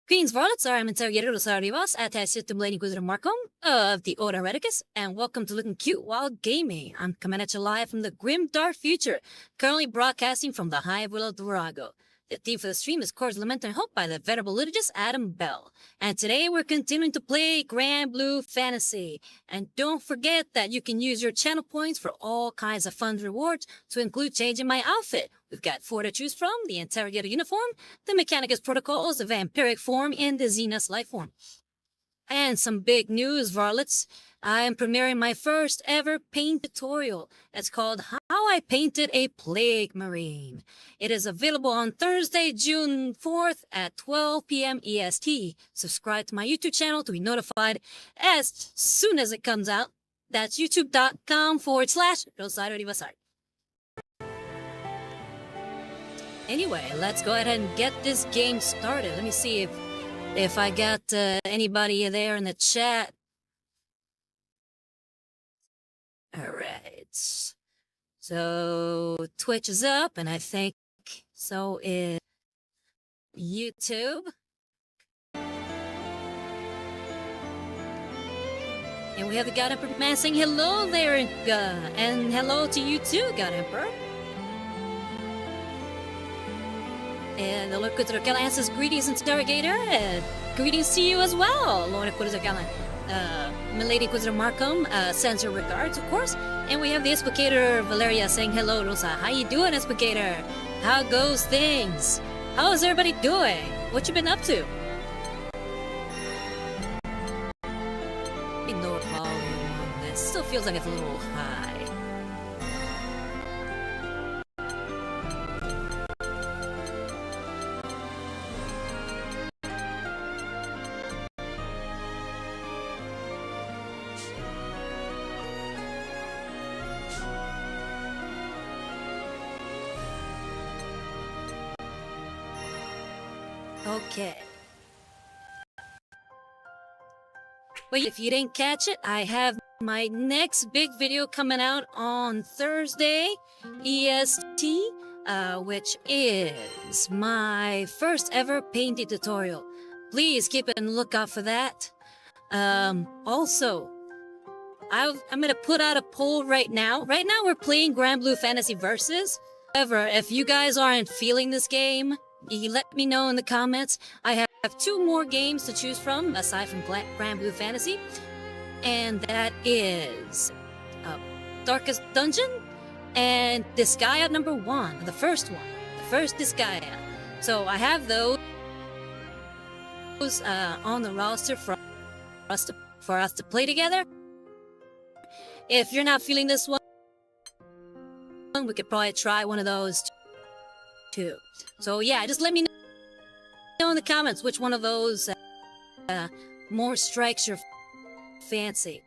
Greetings, varlets. I'm Interrogator Rosarios, attached to Lady Wizard Markham of the Order Hereticus, and welcome to Looking Cute While Gaming. I'm coming at you live from the grim dark future, currently broadcasting from the Hive Will of Durago. The theme for the stream is Chords, Lament, and Hope by the venerable liturgist Adam Bell. And today we're continuing to play Granblue Fantasy. And don't forget that you can use your channel points for all kinds of fun rewards, to include changing my outfit. We've got 4 to choose from: the Interrogator uniform, the Mechanicus protocols, the vampiric form, and the Xenos life form. And some big news, varlets. I am premiering my first ever paint tutorial. It's called How I Painted a Plague Marine. It is available on Thursday, June 4th at 12 p.m. EST. Subscribe to my YouTube channel to be notified as soon as it comes out. That's youtube.com/Rosario. Anyway, let's go ahead and get this game started. Let me see if I got anybody there in the chat. Alright. So Twitch is up, and I think so is YouTube. And we have the God Emperor man saying hello there, and hello to you too, God Emperor. And the Lord Kutzurakalan answers greetings, Interrogator, and greetings to you as well, Lord Kutzurakalan. Milady Inquisitor Markham sends her regards, of course. And we have the Explicator Valeria saying hello, Rosa. How you doing, Explicator? How goes things? How is everybody doing? What you been up to? Ignore volume on this. Still feels like it's a little high. Okay. Well, if you didn't catch it, I have my next big video coming out on Thursday, EST, which is my first ever painting tutorial. Please keep a lookout for that. Also, I'm gonna put out a poll right now. Right now, we're playing Granblue Fantasy Versus. However, if you guys aren't feeling this game, you let me know in the comments. I have 2 more games to choose from aside from Granblue Fantasy, and that is Darkest Dungeon and Disgaea #1, the first one, the first Disgaea. So I have those on the roster for us to play together. If you're not feeling this one, we could probably try one of those too. So yeah, just let me know in the comments which one of those more strikes your fancy.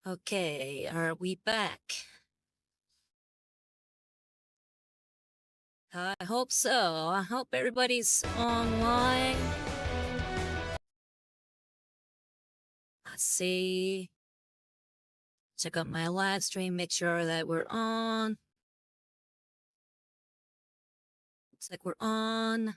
Okay, are we back? I hope so. I hope everybody's online. Let's see. Check out my live stream, make sure that we're on. Looks like we're on.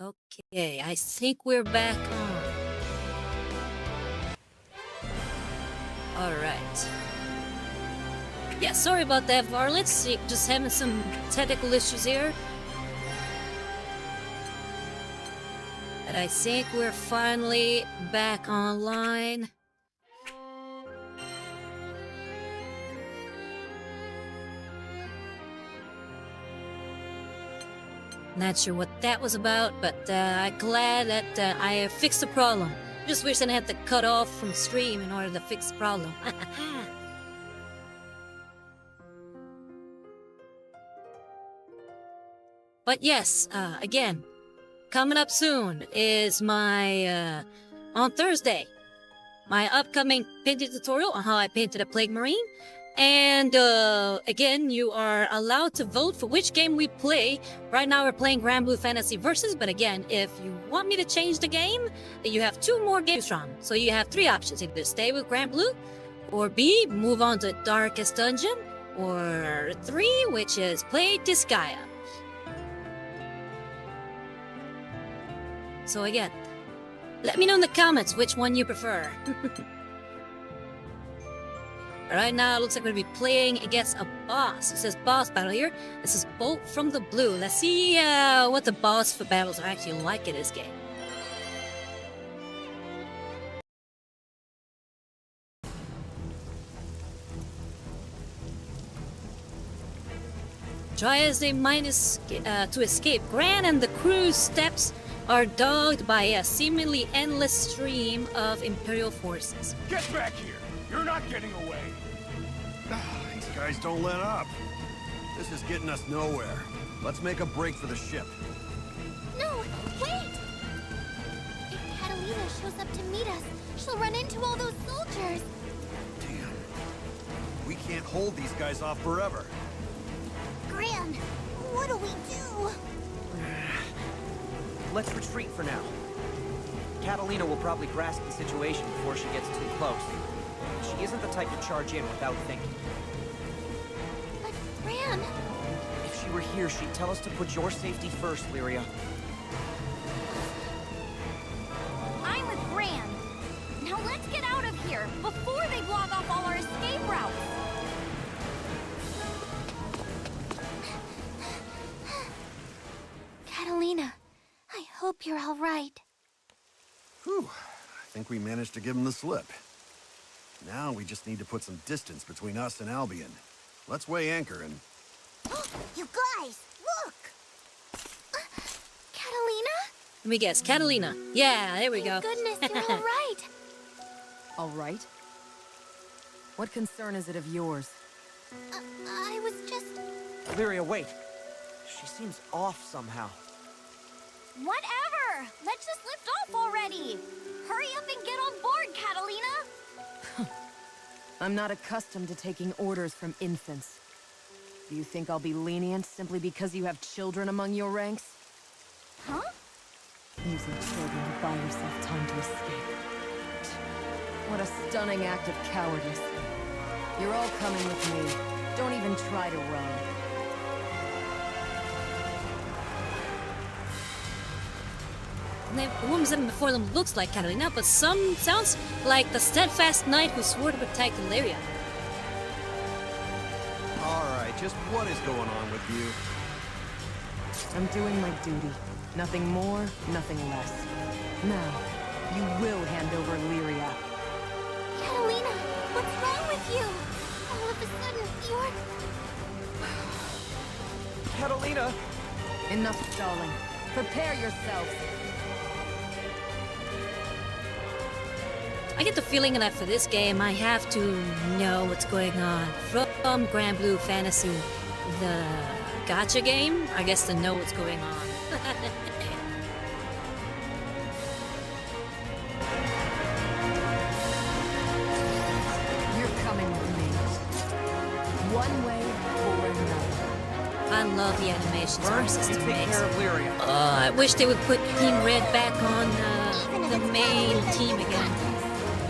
Okay, I think we're back on. Alright. Yeah, sorry about that, varlets. Just having some technical issues here. But I think we're finally back online. Not sure what that was about, but I'm glad that I fixed the problem. Just wish I had to cut off from stream in order to fix the problem. But yes, again, coming up soon is my, on Thursday, my upcoming painting tutorial on how I painted a Plague Marine. And again, you are allowed to vote for which game we play. Right now we're playing Granblue Fantasy Versus, but again, if you want me to change the game, then you have 2 more games from. So you have 3 options, either stay with Granblue, or B, move on to Darkest Dungeon, or 3, which is play Disgaea. So again, let me know in the comments which one you prefer. Right now, it looks like we're going to be playing against a boss. It says boss battle here. This is Bolt from the Blue. Let's see what the boss for battles are actually like in this game. Try as they might to escape, Gran and the crew's steps are dogged by a seemingly endless stream of Imperial forces. Get back here! You're not getting away! These guys don't let up. This is getting us nowhere. Let's make a break for the ship. No, wait! If Catalina shows up to meet us, she'll run into all those soldiers. Damn. We can't hold these guys off forever. Gran, what do we do? Let's retreat for now. Catalina will probably grasp the situation before she gets too close. She isn't the type to charge in without thinking. But Gran... If she were here, she'd tell us to put your safety first, Lyria. I'm with Gran. Now let's get out of here before they block off all our escape routes. Catalina, I hope you're all right. Whew. I think we managed to give them the slip. Now we just need to put some distance between us and Albion. Let's weigh anchor and... You guys, look! Catalina? Let me guess, Catalina. Yeah, there we go. Goodness, you're all right. All right. What concern is it of yours? I was just... Lyria, wait. She seems off somehow. Whatever! Let's just lift off already! Hurry up and get on board, Catalina! I'm not accustomed to taking orders from infants. Do you think I'll be lenient simply because you have children among your ranks? Huh? Using children to buy yourself time to escape. What a stunning act of cowardice. You're all coming with me. Don't even try to run. The woman sitting before them looks like Catalina, but some sounds like the steadfast knight who swore to protect Lyria. Alright, just what is going on with you? I'm doing my duty. Nothing more, nothing less. Now, you will hand over Lyria. Catalina, what's wrong with you? All of a sudden, you're... Catalina! Enough stalling. Prepare yourselves. I get the feeling that for this game, I have to know what's going on from Granblue Fantasy, the gacha game. I guess to know what's going on. You're coming with me. One way or another. I love the animations. Our Burn, you system take makes. care of Lyria. I wish they would put Team Red back on the main team again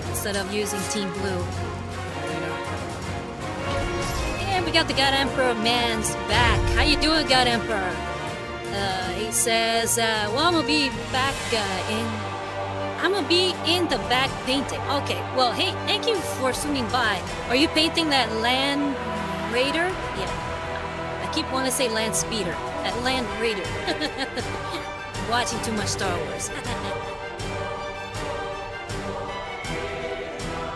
instead of using Team Blue. And we got the God Emperor man's back. How you doing, God Emperor? He says, well, I'm gonna be back in the back painting. Okay, well, hey, thank you for swinging by. Are you painting that Land Raider? Yeah. I keep wanting to say Land Speeder. That Land Raider. Watching too much Star Wars.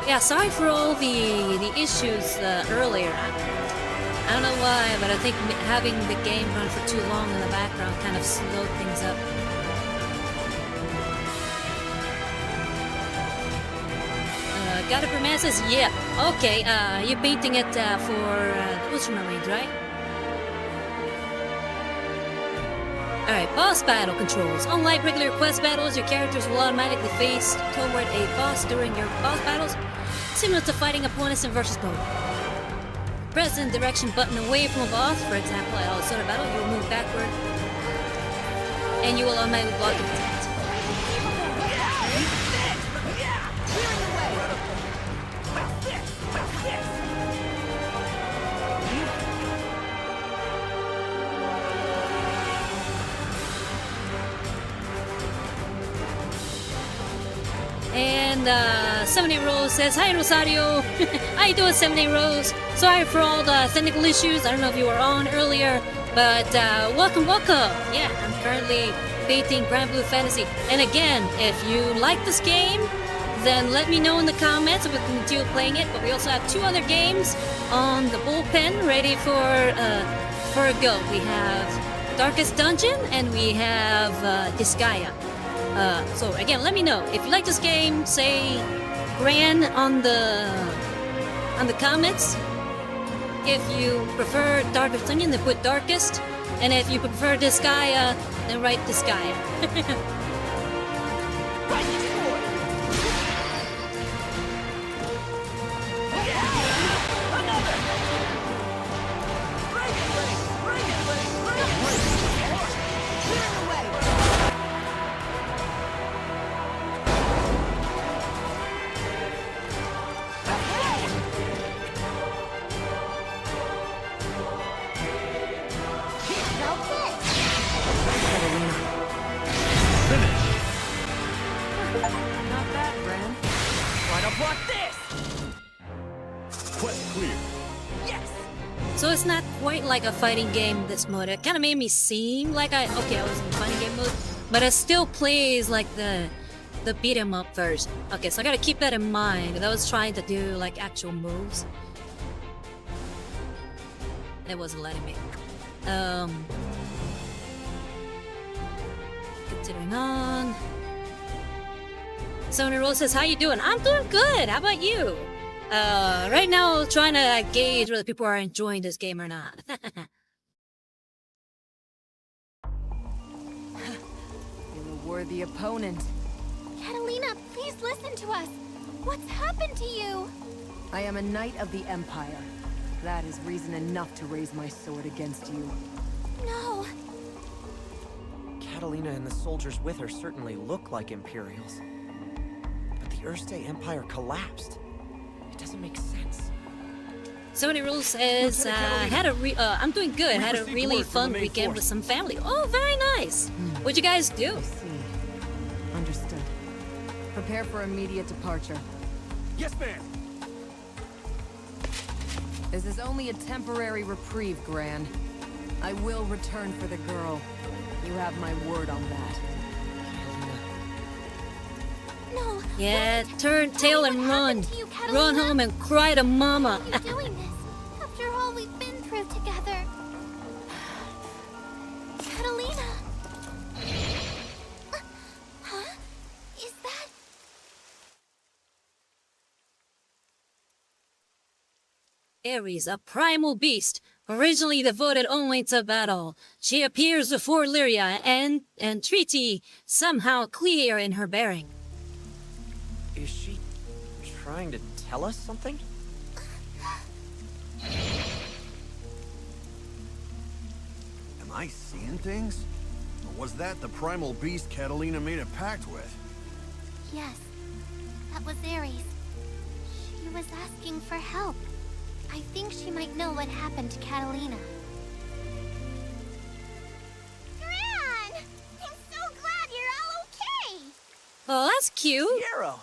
Yeah, sorry for all the issues earlier. I don't know why, but I think having the game run for too long in the background kind of slowed things up. Gotta Man says, yeah, okay, you're painting it for the Ultraman Range, right? Alright, boss battle controls. Unlike regular quest battles, your characters will automatically face toward a boss during your boss battles, similar to fighting opponents in versus mode. Press the direction button away from a boss, for example, at a sort of battle, you will move backward, and you will automatically block the attack. And 70 Rose says, hi Rosario! How you doing, 70 Rose? Sorry for all the technical issues. I don't know if you were on earlier, but welcome. Yeah, I'm currently painting Granblue Fantasy. And again, if you like this game, then let me know in the comments if we can continue playing it. But we also have 2 other games on the bullpen ready for a go. We have Darkest Dungeon and we have Disgaea. So again, let me know if you like this game. Say Gran on the comments. If you prefer Darkest Dungeon, then put Darkest, and if you prefer Disgaea, then write Disgaea. Not bad, Gran. Why not block this? Quest clear. Yes! So it's not quite like a fighting game, this mode. It kind of made me seem like I was in fighting game mode, but it still plays like the beat 'em up version. Okay, so I gotta keep that in mind, because I was trying to do like actual moves. And it wasn't letting me. Continuing on. Sony Rose says, how you doing? I'm doing good. How about you? Right now, trying to gauge whether people are enjoying this game or not. You're a worthy opponent. Catalina, please listen to us. What's happened to you? I am a knight of the Empire. That is reason enough to raise my sword against you. No. Catalina and the soldiers with her certainly look like Imperials. But the Erste Empire collapsed. It doesn't make sense. Sony Rule says, I'm doing good. Had a received really word from fun the main weekend force. with some family. Oh, very nice. What'd you guys do? I see. Understood. Prepare for immediate departure. Yes, ma'am. This is only a temporary reprieve, Gran. I will return for the girl. You have my word on that. No. Yeah, wait. turn tail and What run. happened to you, Catalina? Run home and cry to mama. Why are you doing this? After all we've been through together. Catalina. Huh? Is that... Ares, a primal beast, originally devoted only to battle. She appears before Lyria and Treaty, somehow clear in her bearing. Is she trying to tell us something? Am I seeing things? Or was that the primal beast Catalina made a pact with? Yes, that was Ares. She was asking for help. I think she might know what happened to Catalina. Gran! I'm so glad you're all okay! Oh, that's cute. Piero!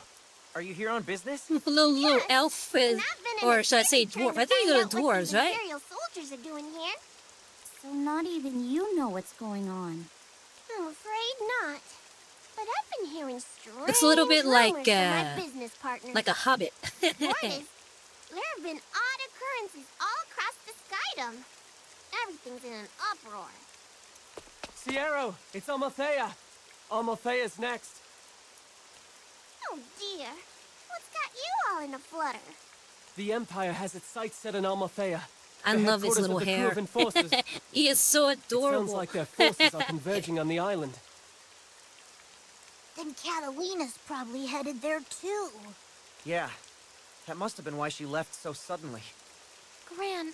Are you here on business? Little Yes, elf, And I've been in or the should I say city trying dwarf? to I think find they're out what dwarves, these right? Imperial soldiers are doing here. So not even you know what's going on. I'm afraid not. But I've been hearing strange Looks a little bit like, rumors from my business partners. like a hobbit. Word is, there have been odd occurrences all across the skydom. Everything's in an uproar. Sierra, it's Amalthea. Amalthea's next. Oh dear. What's got you all in a flutter? The Empire has its sights set on Amalthea. I the love his headquarters little of the hair. Kurvan forces. He is so It adorable. sounds like their forces are converging on the island. Then Catalina's probably headed there too. Yeah. That must have been why she left so suddenly. Gran,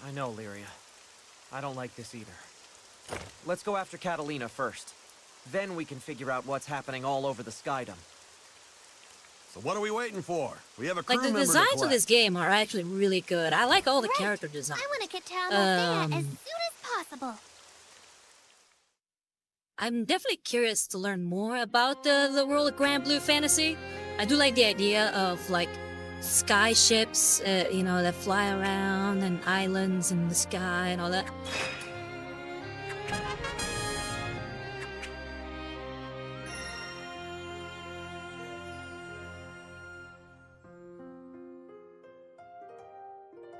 I know, Lyria. I don't like this either. Let's go after Catalina first. Then we can figure out what's happening all over the skydom. So what are we waiting for? We have a crew Like, the member to designs of collect. this game are actually really good. I like all the Right. character design. I want to get to Amalthea as Um, soon as possible. I'm definitely curious to learn more about the world of Granblue Fantasy. I do like the idea of, like, sky ships, you know, that fly around, and islands in the sky and all that.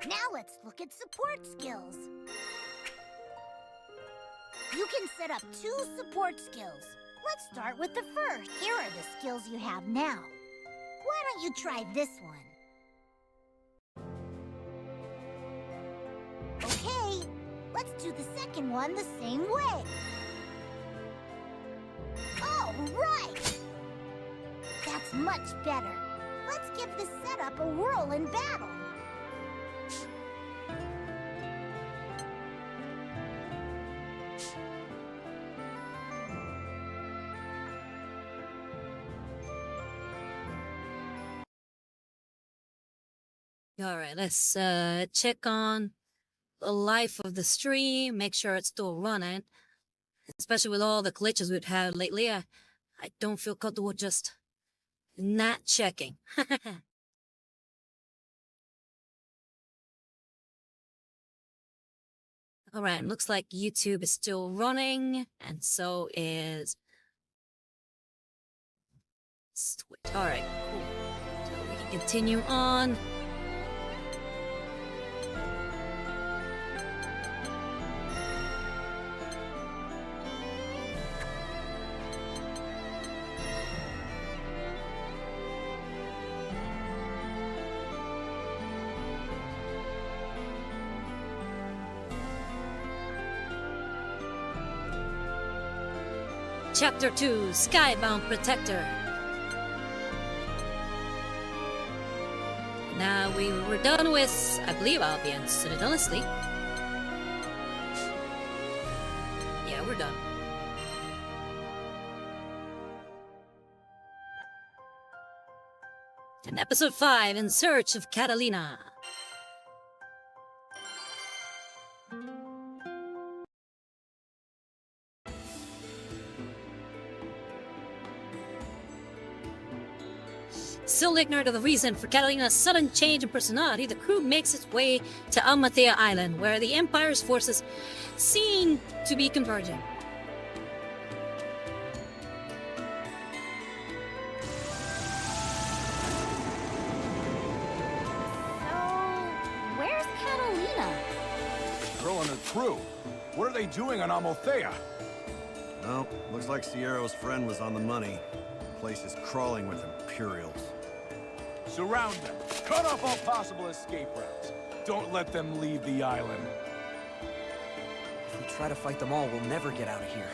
Now let's look at support skills. You can set up 2 support skills. Let's start with the first. Here are the skills you have now. Why don't you try this one? Okay, let's do the second one the same way. All right! That's much better. Let's give the setup a whirl in battle. Alright, let's check on the life of the stream, make sure it's still running. Especially with all the glitches we've had lately, I don't feel comfortable just not checking. Alright, looks like YouTube is still running, and so is Twitch. Alright, cool. So we can continue on. Chapter 2, Skybound Protector. Now we were done with, I believe, Albion Citadel Sleep. Yeah, we're done. And episode 5, In Search of Catalina. Still ignorant of the reason for Catalina's sudden change in personality, the crew makes its way to Amalthea Island, where the Empire's forces seem to be converging. So, where's Catalina? Girl and her crew. What are they doing on Amalthea? Well, looks like Sierra's friend was on the money. The place is crawling with Imperials. Surround them. Cut off all possible escape routes. Don't let them leave the island. If we try to fight them all, we'll never get out of here.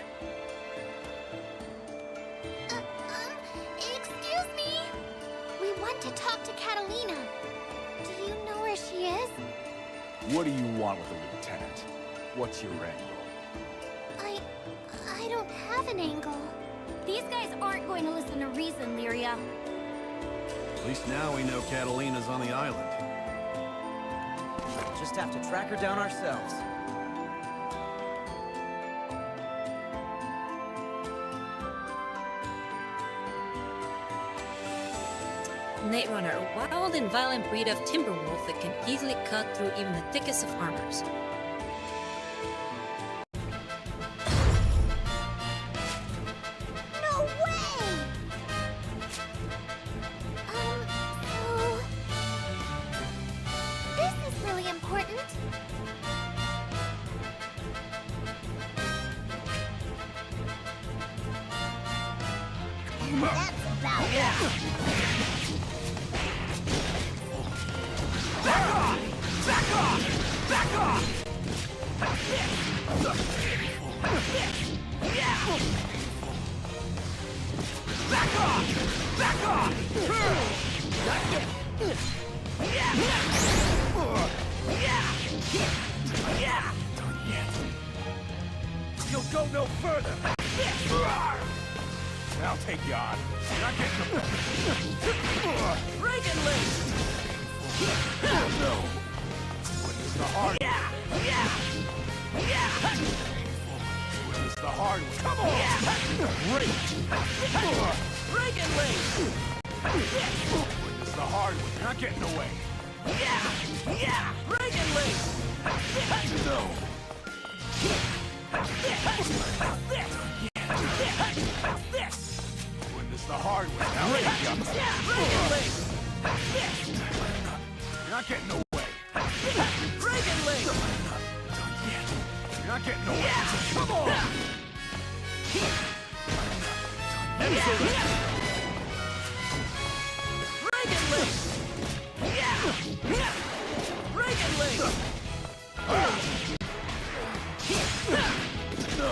Excuse me? We want to talk to Catalina. Do you know where she is? What do you want with the lieutenant? What's your angle? I don't have an angle. These guys aren't going to listen to reason, Lyria. At least now we know Catalina's on the island. Just have to track her down ourselves. Night Runner, a wild and violent breed of timber wolf that can easily cut through even the thickest of armors. No way! So... This is really important. And that's about it. You'll go no further. I'll take you on. You're not getting the... Reagan Link! No. Witness the hard way. Witness the hard way. Come on! Great! Reagan Link! Witness the hard way. You're not getting away. Reagan Link! No. Witness the hard way. Now take you. Reagan Link! You're not getting away. Reagan Link! You're not getting away. Come on! Reagan Link! Reagan Link! No.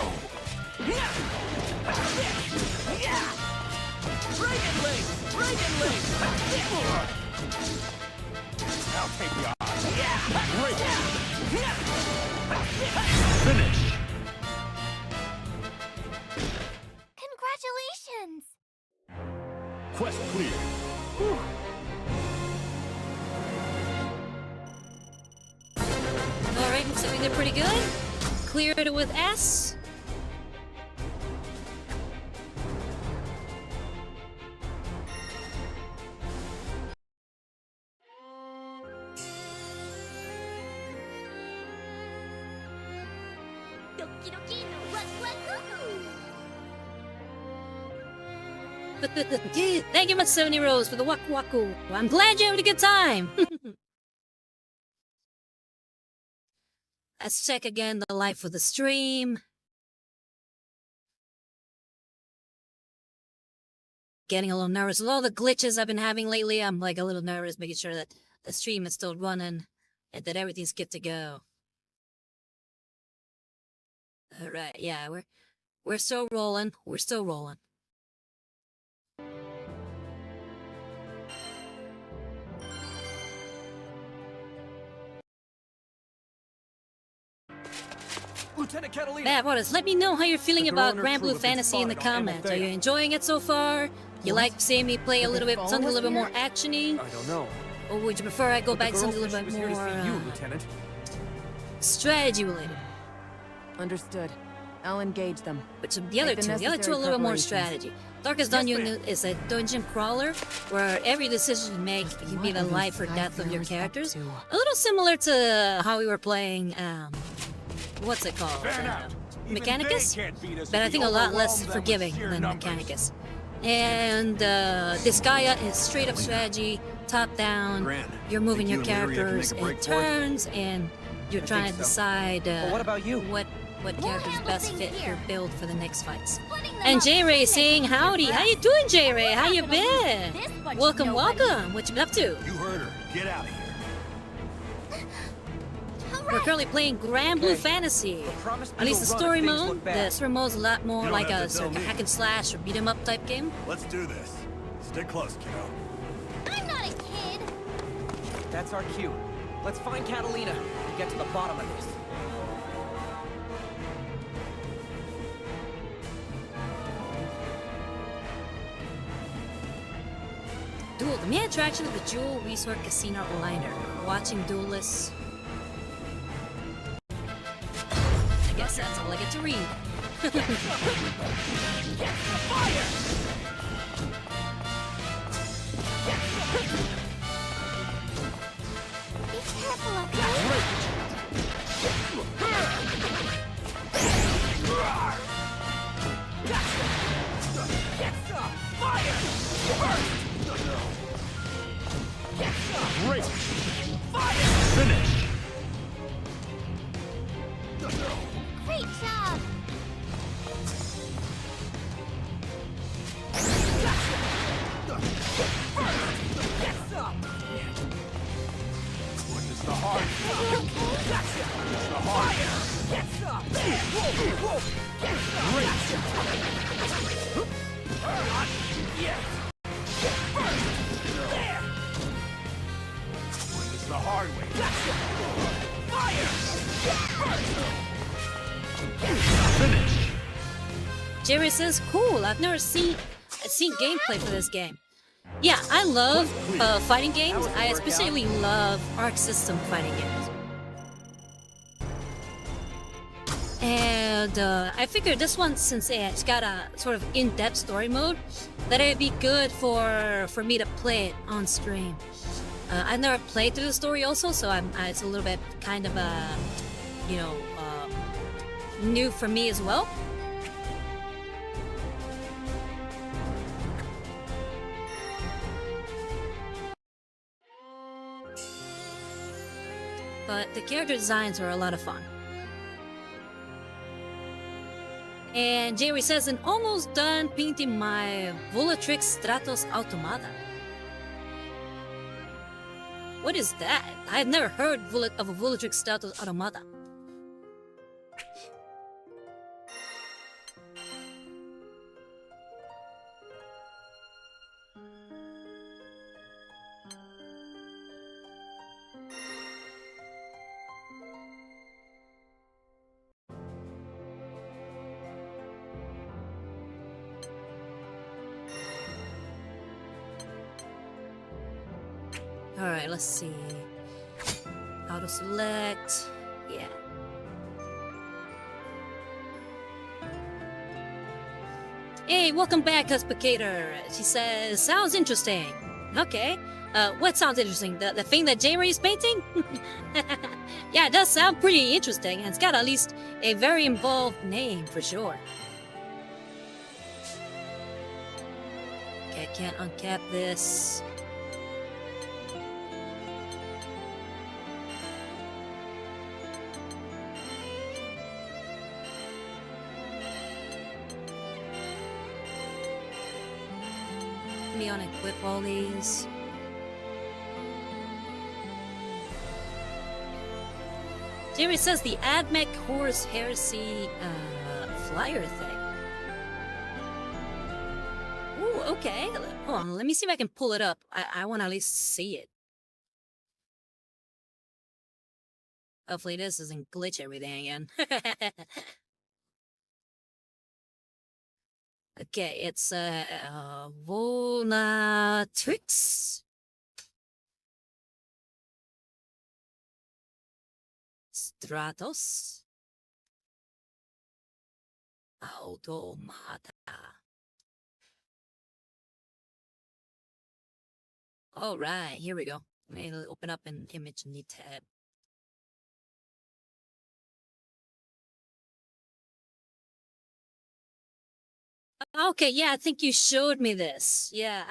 Reagan Link! Reagan Link! I'll take you on. Finish! Congratulations! Quest clear. Alright, looks like we did pretty good. Cleared it with S. Doki doki no waku waku! Thank you much, 70 Rose, for the waku waku. I'm glad you had a good time. Let's check again the life of the stream. Getting a little nervous with all the glitches I've been having lately. I'm like a little nervous, making sure that the stream is still running and that everything's good to go. All right, yeah, we're still rolling. We're still rolling. Lieutenant Catalina! Matt Waters, let me know how you're feeling The about drone or crew Granblue have been Fantasy in the spotted on comments. Are Emotes. you enjoying it so far? You like seeing me play a little bit, something a little bit more actiony? I don't know. Or would you prefer I go But the back to something a girlfish little was bit here to more see you, Lieutenant. strategy related? Understood. I'll engage them. Which the other Make the two, a little necessary bit more preparations. strategy. Darkest Dungeon is a dungeon crawler where every decision you make can be the life or death of your characters. A little similar to how we were playing, what's it called? Fan out. Even Mechanicus? they can't beat us But I if think we a lot less overwhelm them with forgiving sheer than numbers. Mechanicus. And Disgaea is straight up strategy, top down. Gran, You're moving think your you and Lyria can characters make a in break for it? turns, and you're trying to so. decide Well, what about you? what what We'll characters handle best things fit here. your build for the next fights. Splitting them And up J-Ray makes saying easier howdy. for How you us. doing, J-Ray? We're How not you gonna lose been? this bunch of Welcome, nobodies. welcome. What you been up to? You heard her. Get out of here. We're currently playing Granblue Okay. Fantasy. Promise At least the we'll run if story things mode. look bad. The story mode's a lot more You don't like have a to sort of tell me. hack and slash or beat 'em up type game. Let's do this. Stick close, kiddo. I'm not a kid. That's our cue. Let's find Catalina and get to the bottom of this. Duel. The main attraction of the Jewel Resort Casino liner. Watching duelists. I guess that's all I get to read. Be careful, okay? Great! Finish! Great job. Witness the heart. Witness the heart. Witness the hard way. Finish! Jerry says, cool, I've seen gameplay for this game. Yeah, I love fighting games. I especially love Arc System fighting games. And I figured this one, since it's got a sort of in-depth story mode, that it'd be good for me to play it on stream. I've never played through the story also, so it's a little bit kind of new for me as well. But the character designs are a lot of fun. And Jerry says, I'm almost done painting my Volatrix Stratos Automata. What is that? I've never heard of a Volatrix Stratos Automata. Alright, let's see. Auto select. Yeah. Hey, welcome back, Cuspicator. She says, sounds interesting. Okay. What sounds interesting? The thing that J-Ray is painting? Yeah, it does sound pretty interesting, and it's got at least a very involved name for sure. Okay, I can't uncap this. Me on equip all these. Jerry says the AdMech Horse Heresy flyer thing. Ooh, okay. Hold on, let me see if I can pull it up. I want to at least see it. Hopefully this doesn't glitch everything again. Okay, it's Volatrix Stratos Automata. All right, here we go. It'll open up an image in the tab. Okay, yeah, I think you showed me this. Yeah.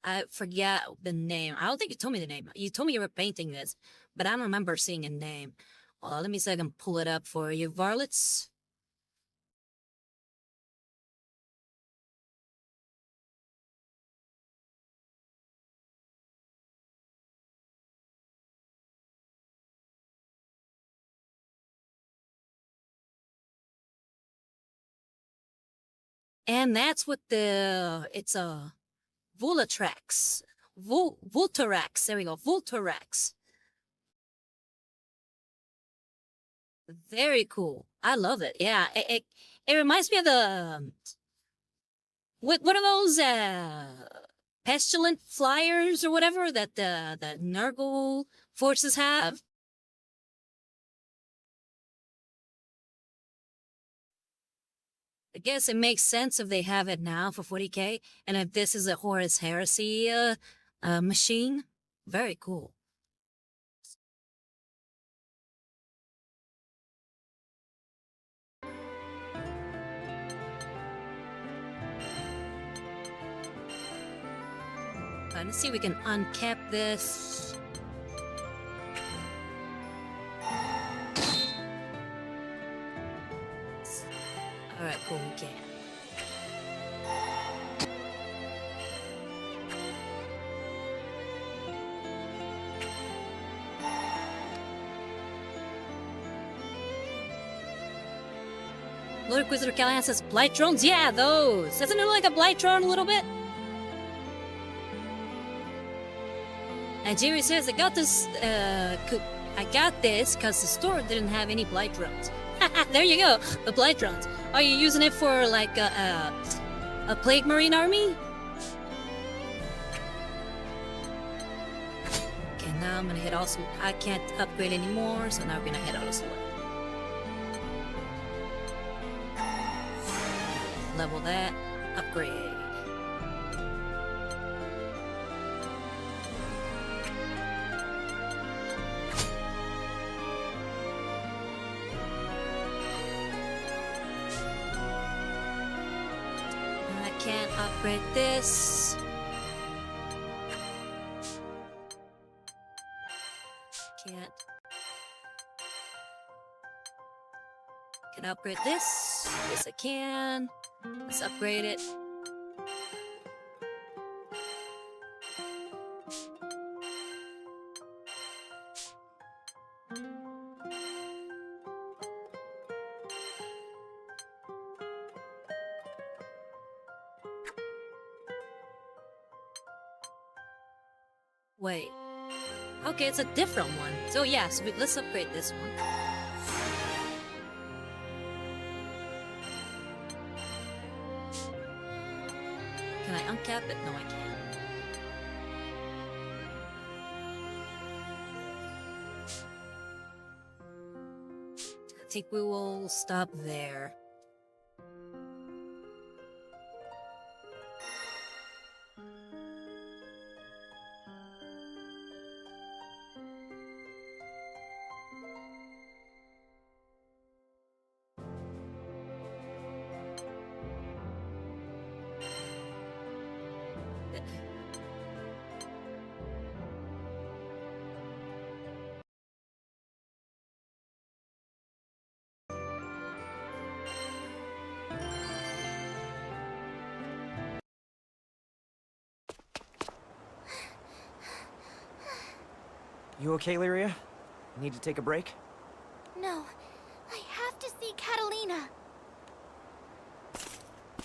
I forget the name. I don't think you told me the name. You told me you were painting this, but I don't remember seeing a name. Let me see if I can pull it up for you, varlets. And that's what it's a Volatrax. Voltarax. There we go. Voltarax. Very cool. I love it. Yeah, it reminds me of the what are those pestilent flyers or whatever that the Nurgle forces have. I guess it makes sense if they have it now for 40k, and if this is a Horus Heresy machine. Very cool. Let's see if we can uncap this. Alright, cool, we can. Lord Inquisitor Callahan says, Blight drones? Yeah, those! Doesn't it look like a Blight drone a little bit? And Jerry says, I got this because the store didn't have any Blight drones. There you go, the Blight drones. Are you using it for like a Plague Marine army? Okay, now I'm gonna hit also. I can't upgrade anymore, so now we're gonna hit auto select. Level that, upgrade. Can't upgrade this. Can't. Can upgrade this. Yes, I can. Let's upgrade it. Wait. Okay, it's a different one. So yeah, so let's upgrade this one. Can I uncap it? No, I can't. I think we will stop there. You okay, Lyria? Need to take a break? No, I have to see Catalina.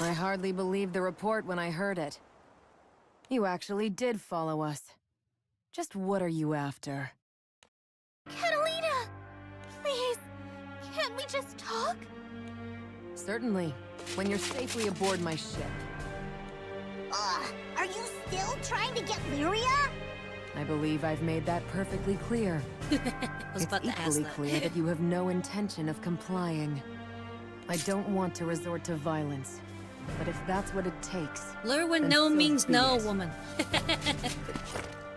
I hardly believed the report when I heard it. You actually did follow us. Just what are you after? Catalina! Please, can't we just talk? Certainly, when you're safely aboard my ship. Ugh, are you still trying to get Lyria? I believe I've made that perfectly clear. I was It's about to ask equally that. clear that you have no intention of complying. I don't want to resort to violence, but if that's what it takes... Lure when then no so means be no, it. woman.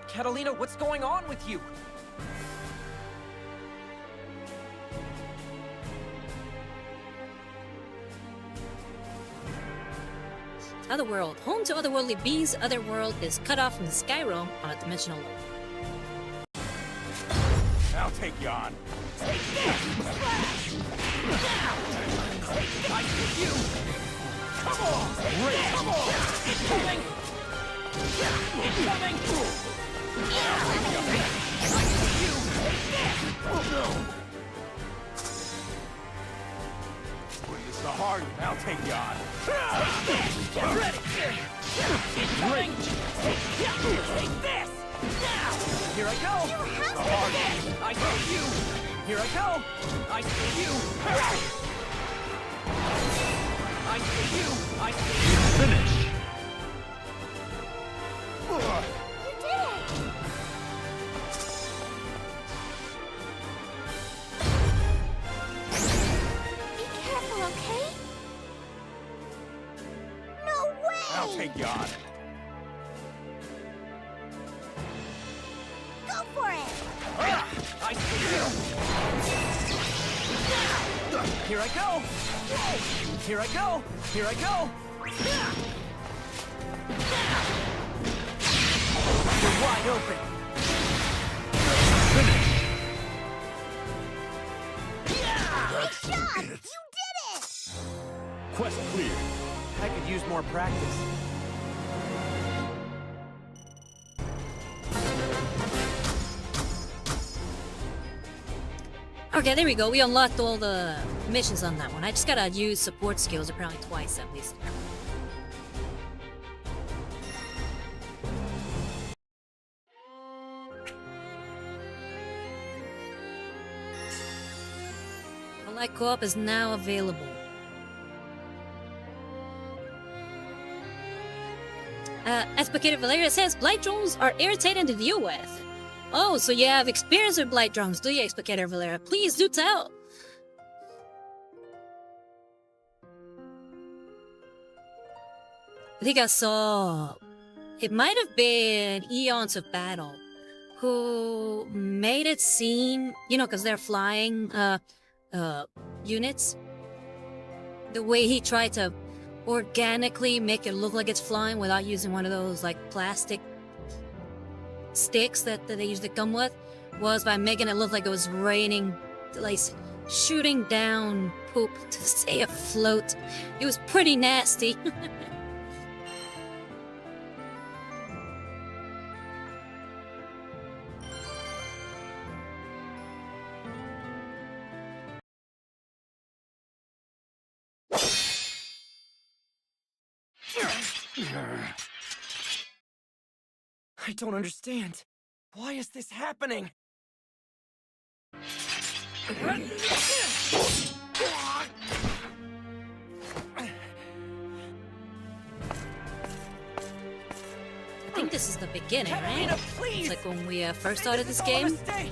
Catalina, what's going on with you? Otherworld. Home to otherworldly beings, Otherworld is cut off from the sky realm on a dimensional level. I'll take you on. I see you! Come on! Come on! Incoming! Incoming! I see you! Oh no! When this is a hard one, I'll take you on. Get ready! Incoming! Take this! Now! Here I go! It's a hard one. I see you! Here I go! I see you! I see you! I see you! Finish! You did it! Be careful, okay? No way! I'll take you on. Go for it! I see you! Here I go! Here I go! Here I go! You're wide open! Great job! You did it! Quest clear. I could use more practice. Okay, there we go. We unlocked all the missions on that one. I just gotta use support skills apparently twice at least. Light co-op is now available. Explicated Valeria says blight drones are irritating to deal with. Oh, so you have experience with blight drones, do you, Explicator Valeria? Please do tell. I think I saw... It might have been Eons of Battle who made it seem, you know, because they're flying units. The way he tried to organically make it look like it's flying without using one of those like plastic sticks that they usually come with was by making it look like it was raining, like shooting down poop to stay afloat. It was pretty nasty. I don't understand. Why is this happening? I think this is the beginning, right? Catalina, please! It's like when we first started this It's all a game. mistake!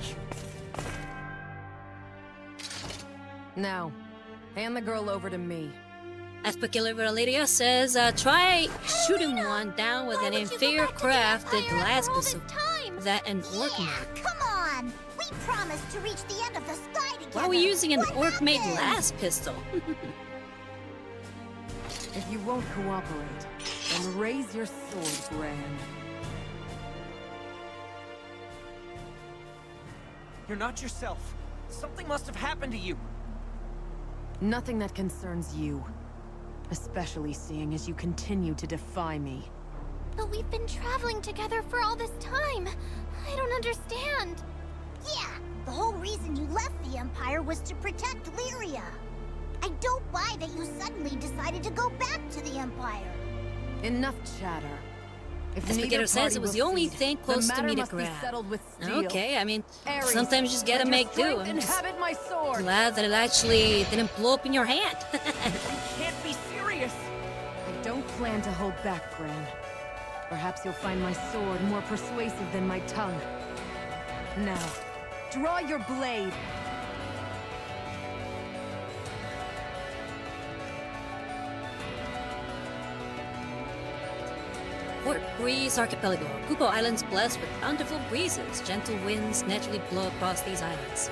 Now, hand the girl over to me. Explicator Valeria says, try shooting one down with an Why would you go inferior back to the crafted Empire glass after all this pistol time? that an orc Yeah, made. come on! We promised to reach the end of the sky together! Why are we using an What orc-made happened? glass pistol? If you won't cooperate, then raise your sword, Gran. You're not yourself. Something must have happened to you. Nothing that concerns you. Especially seeing as you continue to defy me. But we've been traveling together for all this time. I don't understand. Yeah, the whole reason you left the Empire was to protect Lyria. I don't buy that you suddenly decided to go back to the Empire. Enough chatter. If Explicator neither says party it was will the only cede, thing close the to matter me to must be grab. settled with steel. Okay, I mean, Ares, sometimes you just gotta let your make do. strength I'm just inhabit my sword. glad that it actually didn't blow up in your hand. Can't be serious. I don't plan to hold back, Gran. Perhaps you'll find my sword more persuasive than my tongue. Now, draw your blade. Port Breeze Archipelago. Kupo Islands blessed with bountiful breezes. Gentle winds naturally blow across these islands.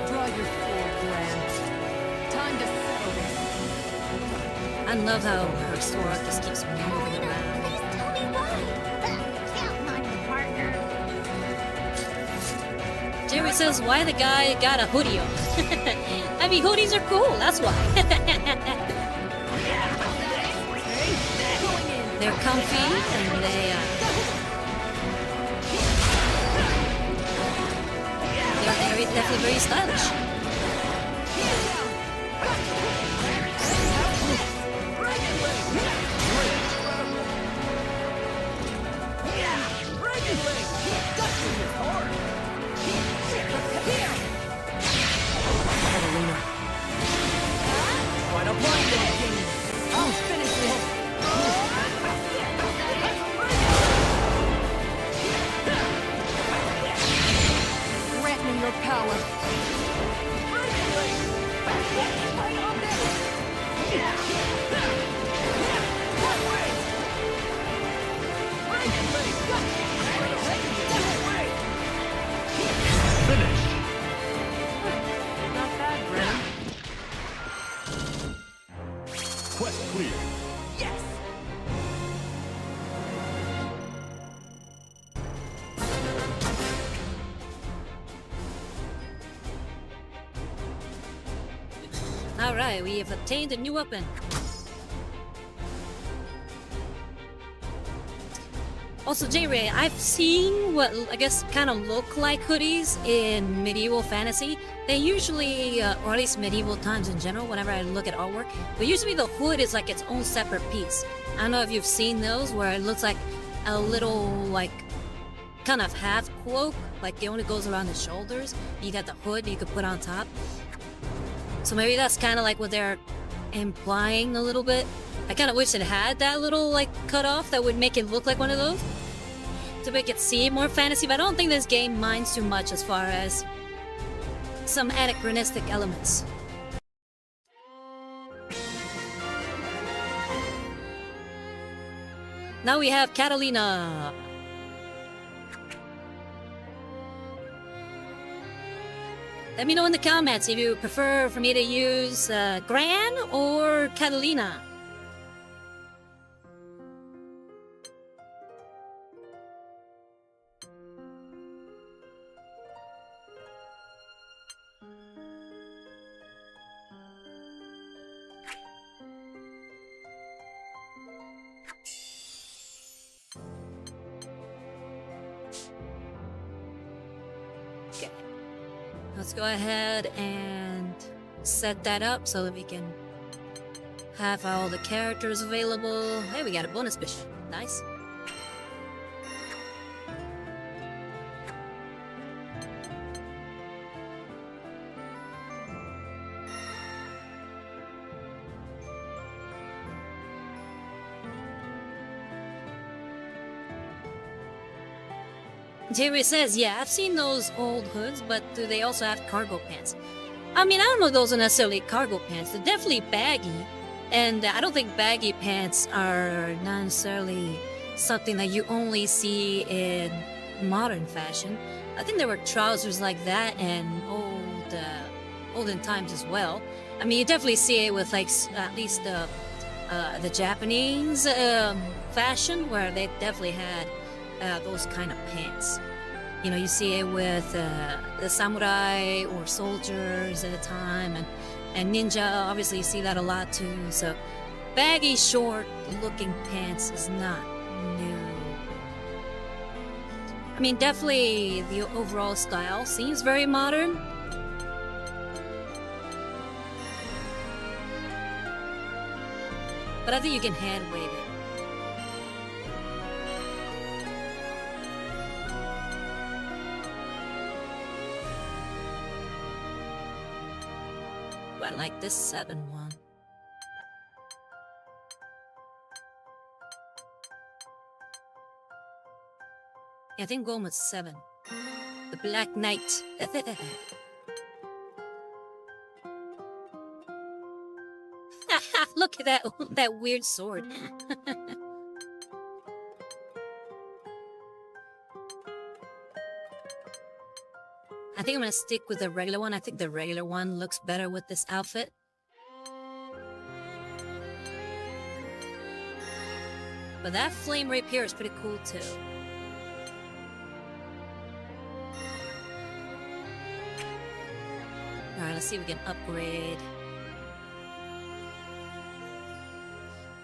Draw your sword, Gran. Time to settle this. I love how her sword just keeps moving Catalina, around. please tell me why. Counting on you, partner. Jerry says why the guy got a hoodie on. I mean, hoodies are cool, that's why. They're comfy and they're definitely very stylish. Catalina. Try to blind them, King. I'll finish it. Grant me your power. Not bad, Granblue. Quest clear. Yes! Alright, we have obtained a new weapon. Also, J-Ray, I've seen what I guess kind of look like hoodies in medieval fantasy. They usually, or at least medieval times in general, whenever I look at artwork, but usually the hood is like its own separate piece. I don't know if you've seen those where it looks like a little, like, kind of half cloak, like it only goes around the shoulders. You got the hood you could put on top. So maybe that's kind of like what they're implying a little bit. I kind of wish it had that little like cut off that would make it look like one of those to make it seem more fantasy, but I don't think this game minds too much as far as some anachronistic elements. Now we have Catalina. Let me know in the comments if you prefer for me to use Gran or Catalina. Okay. Let's go ahead and set that up so that we can have all the characters available. Hey, we got a bonus mission. Nice. Jerry says, yeah, I've seen those old hoods, but do they also have cargo pants? I mean, I don't know if those are necessarily cargo pants. They're definitely baggy, and I don't think baggy pants are necessarily something that you only see in modern fashion. I think there were trousers like that in olden times as well. I mean, you definitely see it with like at least the Japanese fashion, where they definitely had those kind of pants. You know, you see it with the samurai or soldiers at the time, and ninja, obviously you see that a lot too. So baggy, short-looking pants is not new. I mean, definitely the overall style seems very modern. But I think you can hand wave it. I like this 7 one. Yeah, I think going with 7. The Black Knight. Look at that weird sword. I think I'm gonna stick with the regular one. I think the regular one looks better with this outfit. But that flame rapier is pretty cool too. Alright, let's see if we can upgrade.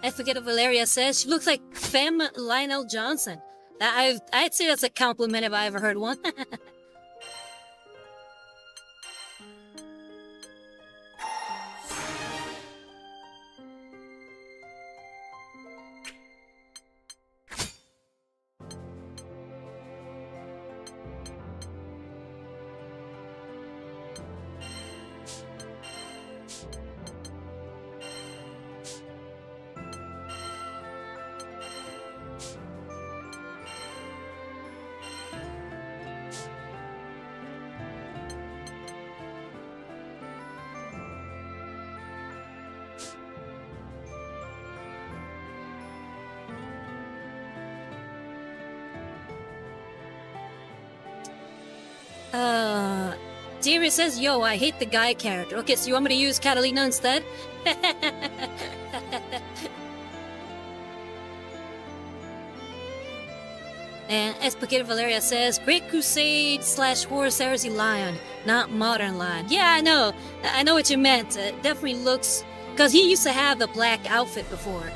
I forget what Valeria says. She looks like Femme Lionel Johnson. I'd say that's a compliment if I ever heard one. Jerry says, yo, I hate the guy character. Okay, so you want me to use Catalina instead? And Espaghetti Valeria says, Great Crusade / Horus Heresy Lion, not Modern Lion. Yeah, I know. I know what you meant. It definitely looks... Because he used to have the black outfit before.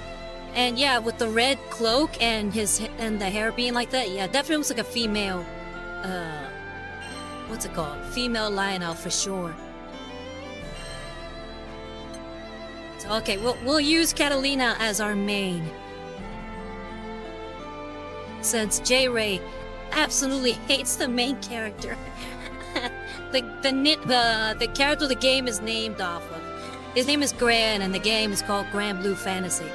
And yeah, with the red cloak and the hair being like that, yeah, definitely looks like a female... what's it called? Female Lionel for sure. So, okay, we'll use Catalina as our main. Since J-Ray absolutely hates the main character. the character the game is named off of. His name is Gran, and the game is called Granblue Fantasy.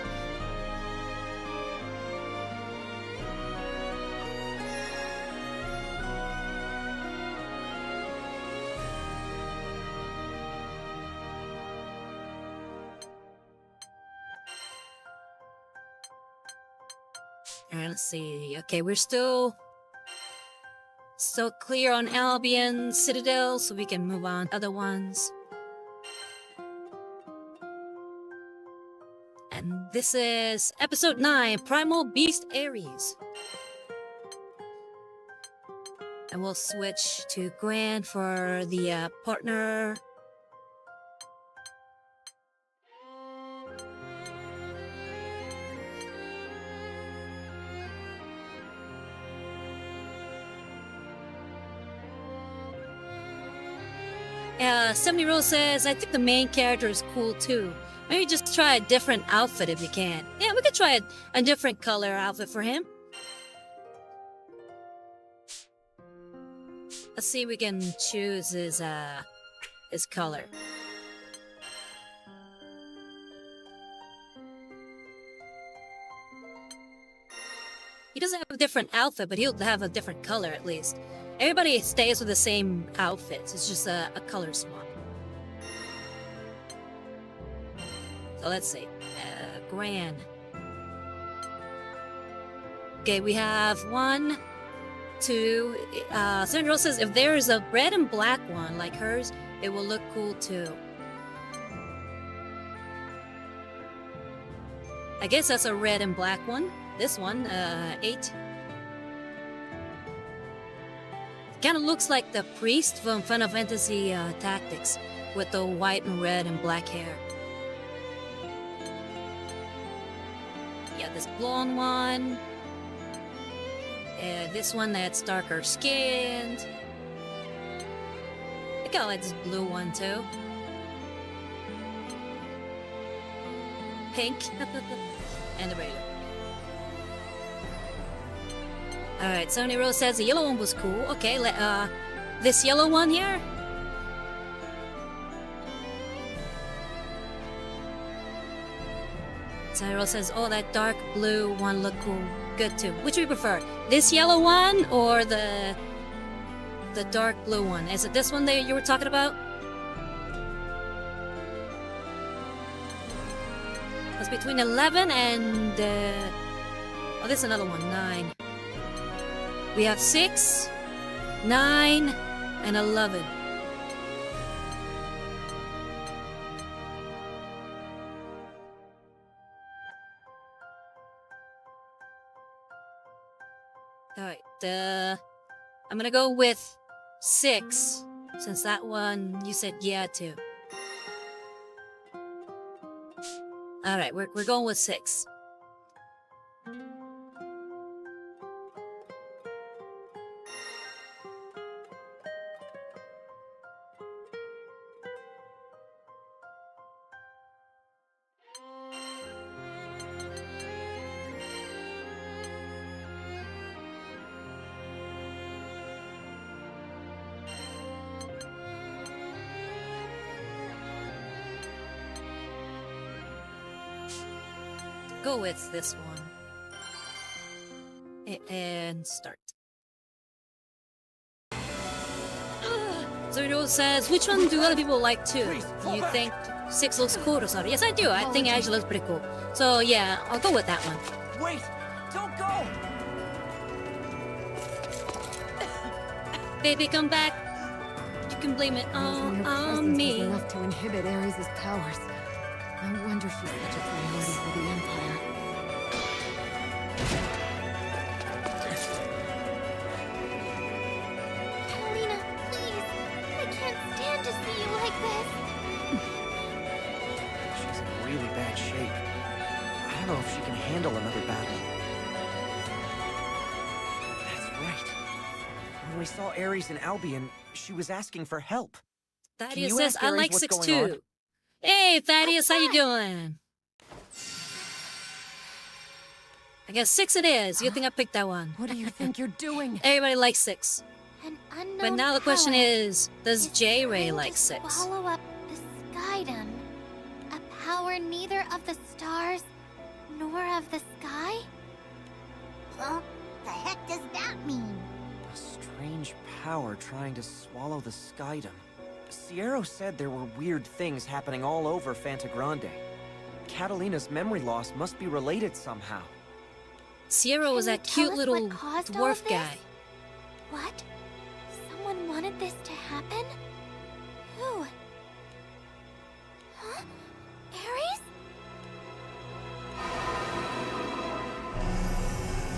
Alright, let's see. Okay, we're still clear on Albion Citadel, so we can move on to other ones. And this is episode 9, Primal Beast Ares. And we'll switch to Gran for the partner. Somebody Rose says, I think the main character is cool too. Maybe just try a different outfit if you can. Yeah, we could try a different color outfit for him. Let's see if we can choose his color. He doesn't have a different outfit, but he'll have a different color at least. Everybody stays with the same outfits. It's just a color swap. So let's see. Gran. Okay, we have 1, 2. Sandra says if there is a red and black one like hers, it will look cool too. I guess that's a red and black one. This one, 8. Kind of looks like the priest from Final Fantasy Tactics with the white and red and black hair. Yeah, this blonde one. This one that's darker skinned. I kinda like this blue one too. Pink. And the radar. Alright, Sony Rose says the yellow one was cool. Okay, this yellow one here. Sony Rose says, oh, that dark blue one looked cool. Good too. Which do you prefer? This yellow one or the dark blue one? Is it this one that you were talking about? It's between 11 and... oh, this is another one, 9. We have 6, 9, and 11. Alright, I'm gonna go with 6 Since that one you said yeah to. Alright, we're going with 6. Go with this one. And start. Zero says, which one do other people like too? Do you think 6 looks cool or something? Yes, I do. I think it actually looks pretty cool. So yeah, I'll go with that one. Wait! Don't go! Baby, come back. You can blame it on me. Enough to inhibit Ares' powers. No wonder she's such a priority for the Empire. Catalina, please. I can't stand to see you like this. She's in really bad shape. I don't know if she can handle another battle. That's right. When we saw Ares in Albion, she was asking for help. Thaddeus you says, ask I Ares like what's 6 going too. on? Hey, Thaddeus, how you doing? I guess 6 it is. You think I picked that one? What do you think you're doing? Everybody likes 6. An unknown But now the question power is, does is J-Ray trying like to 6? Swallow up the skydom. A power neither of the stars nor of the sky? Huh? The heck does that mean? A strange power trying to swallow the skydom. Sierra said there were weird things happening all over Fantagrande. Catalina's memory loss must be related somehow. Sierra was Can you that tell cute us little what caused all dwarf of this? guy. What? Someone wanted this to happen? Who? Huh? Ares?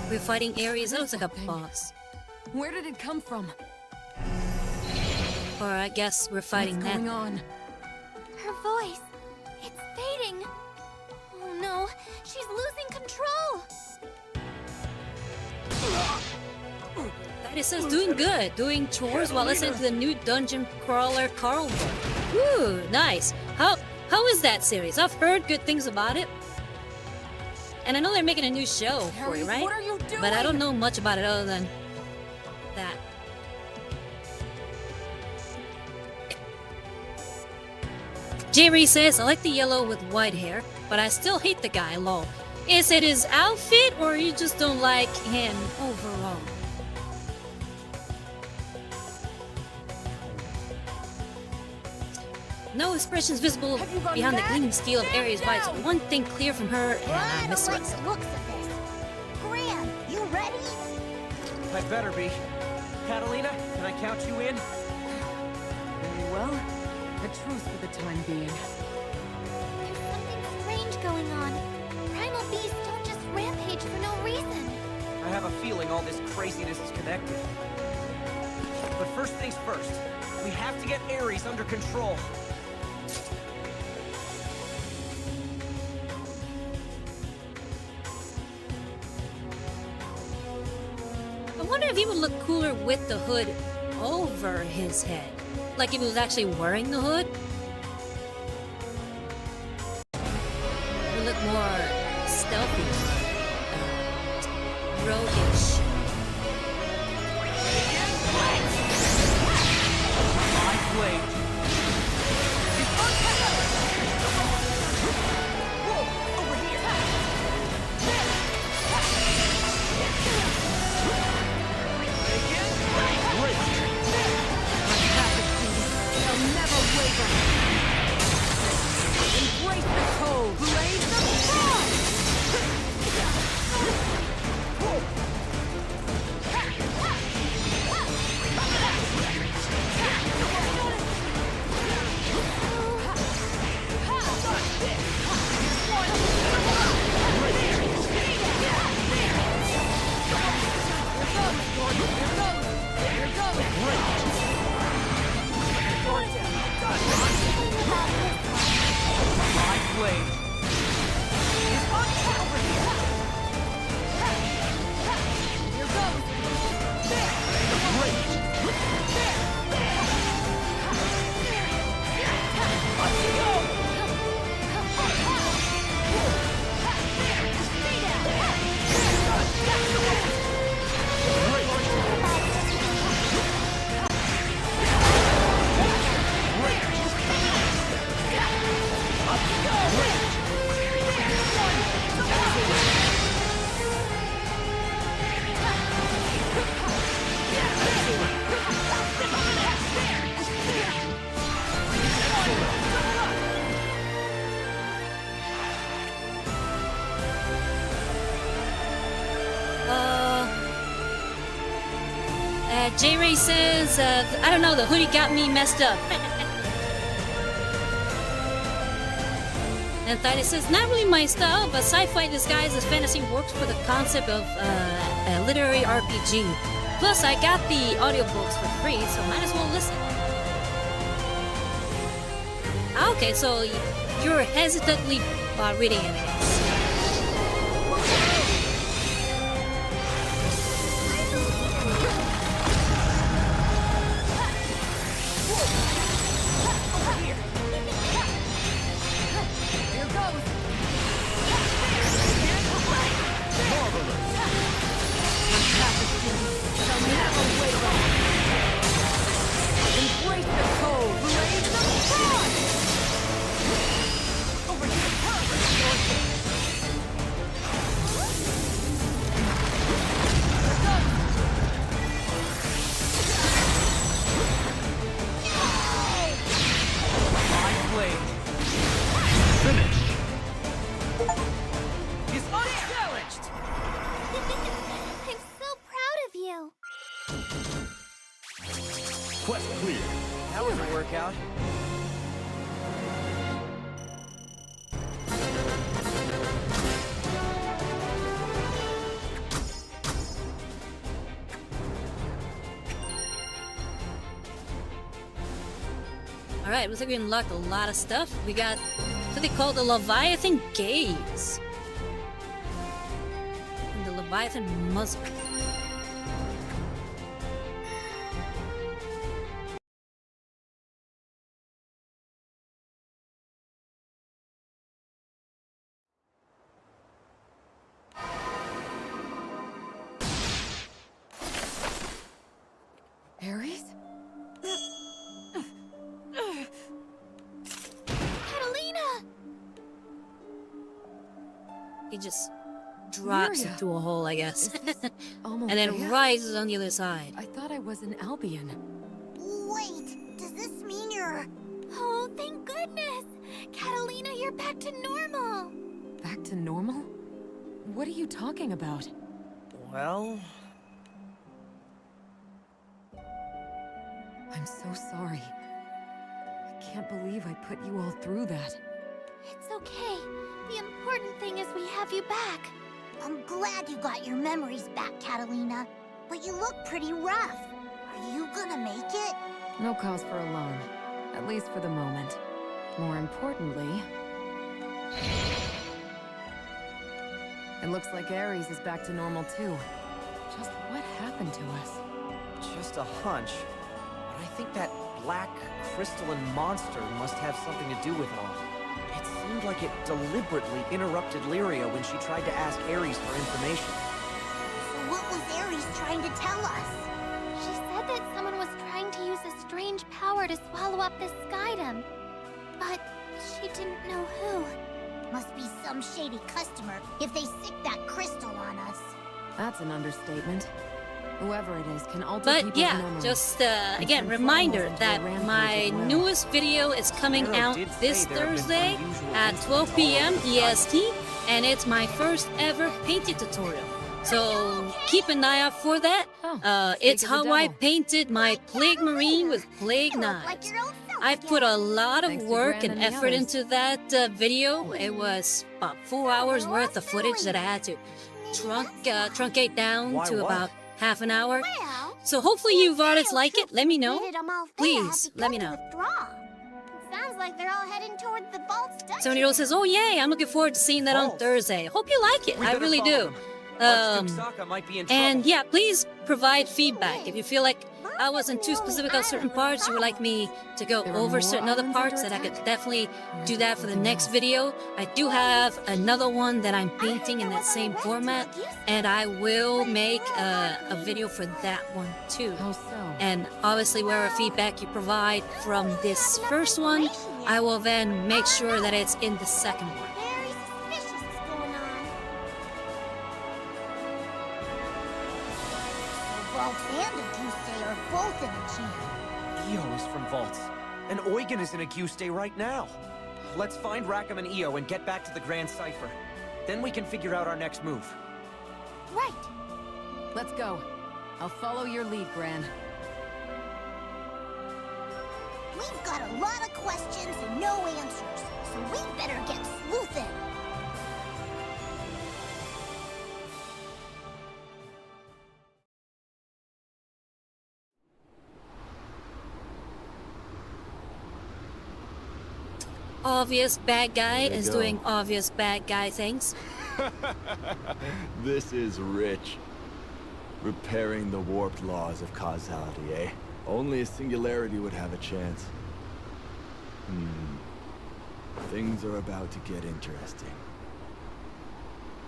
We're fighting Ares. That looks like a boss. Where did it come from? Or I guess we're fighting What's that. going on? Her voice. It's fading. Oh no, she's losing control. Thaddeus says doing good. Doing chores while listening to the new dungeon crawler Carl book. Ooh, nice. How is that series? I've heard good things about it. And I know they're making a new show for it, Ares, right? what are you doing? But I don't know much about it other than that. Jerry says, I like the yellow with white hair, but I still hate the guy, lol. Is it his outfit, or you just don't like him overall? No expressions visible Have you gone behind the mad? gleaming steel of Stand Ares' vibes. down! One thing clear from her, and Well, I I miss don't her. like the looks of this. Gran, you ready? I better be. Catalina, can I count you in? Very well. A truce for the time being. There's something strange going on. Primal beasts don't just rampage for no reason. I have a feeling all this craziness is connected. But first things first, we have to get Ares under control. I wonder if he would look cooler with the hood over his head. Like if he was actually wearing the hood. It would look more stealthy. Roguish. My blade. Whoa, over here. They'll never waver. Embrace the cold. Blaze the frost! My blade. Here goes! J-Ray says, I don't know, the hoodie got me messed up. And Titus says, not really my style, but sci-fi disguised as fantasy works for the concept of a literary RPG. Plus, I got the audiobooks for free, so might as well listen. Okay, so you're hesitantly reading it, I guess. Quest clear. That was a workout. Alright, looks like we unlocked a lot of stuff. We got what they call the Leviathan Gaze. And the Leviathan Muzzle. Ares? Catalina! He just drops Lyria. into a hole, I guess. Almost And then there. rises on the other side. I thought I was an Albion. Wait, does this mean you're... Oh, thank goodness! Catalina, you're back to normal! Back to normal? What are you talking about? Well, I'm so sorry. I can't believe I put you all through that. It's okay. The important thing is we have you back. I'm glad you got your memories back, Catalina. But you look pretty rough. Are you gonna make it? No cause for alarm. At least for the moment. More importantly... it looks like Ares is back to normal too. Just what happened to us? just a hunch, but I think that black crystalline monster must have something to do with it all. It seemed like it deliberately interrupted Lyria when she tried to ask Ares for information. So what was Ares trying to tell us? She said that someone was trying to use a strange power to swallow up the Skydom. But she didn't know who. Must be some shady customer if they sick that crystal on us. That's an understatement. Whoever it is can alter But people's yeah, memories. just and again, turn reminder criminals into that a rampage my at will. newest video is coming Geno out did this say there have been Thursday unusual at incidents 12 all p.m. over the EST, and it's my first ever painting tutorial. So keep an eye out for that. Oh, It's speak of the how I devil. painted my Plague Marine with Plague You look like Knives. your old self I put a again. lot of Thanks to work Gran and and the effort others. into that video. It was about 4 hours worth of footage that I had to truncate down Why to what? about half an hour. Well, So hopefully you Varlets like it. Let me know. Rated Amalthea Please, have let me begun know. to withdraw. It sounds like they're all heading toward the vault's dungeon. 7-year-old says, oh yay, I'm looking forward to seeing that on Vaults. Thursday. Hope you like it. We I better really follow do. them. Archduke Sokka might be in trouble. And yeah, please provide feedback. If you feel like I wasn't too specific on certain parts, you would like me to go There are over more certain other islands parts, under then I could attack? definitely do that for the next video. I do have another one that I'm painting in that same format, and I will make a video for that one too. How so? And obviously, whatever feedback you provide from this first one, I will then make sure that it's in the second one. Very suspicious is going on. The vaults and the Guste are both in a jam. Io is from Vaults, and Eugen is in a Guste right now. Let's find Rackham and Io and get back to the Grand Cipher. Then we can figure out our next move. Right. Let's go. I'll follow your lead, Gran. We've got a lot of questions and no answers, so we better get sleuthing. Obvious bad guy There you is go. doing obvious bad guy things. This is rich. Repairing the warped laws of causality, eh? Only a singularity would have a chance. Things are about to get interesting.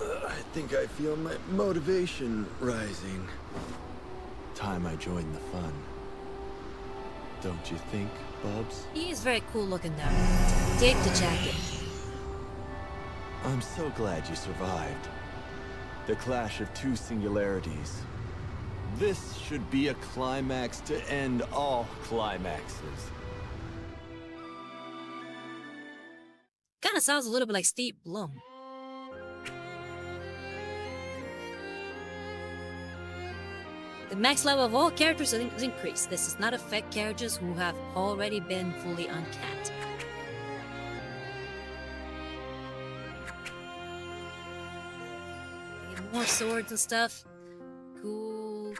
I think I feel my motivation rising. Time I joined the fun. Don't you think, Bubs? He is very cool looking though. Dig the jacket. I'm so glad you survived. The clash of two singularities. This should be a climax to end all climaxes. Kinda sounds a little bit like Steve Blum. The max level of all characters is increased. This does not affect characters who have already been fully uncapped. Get more swords and stuff. Cool.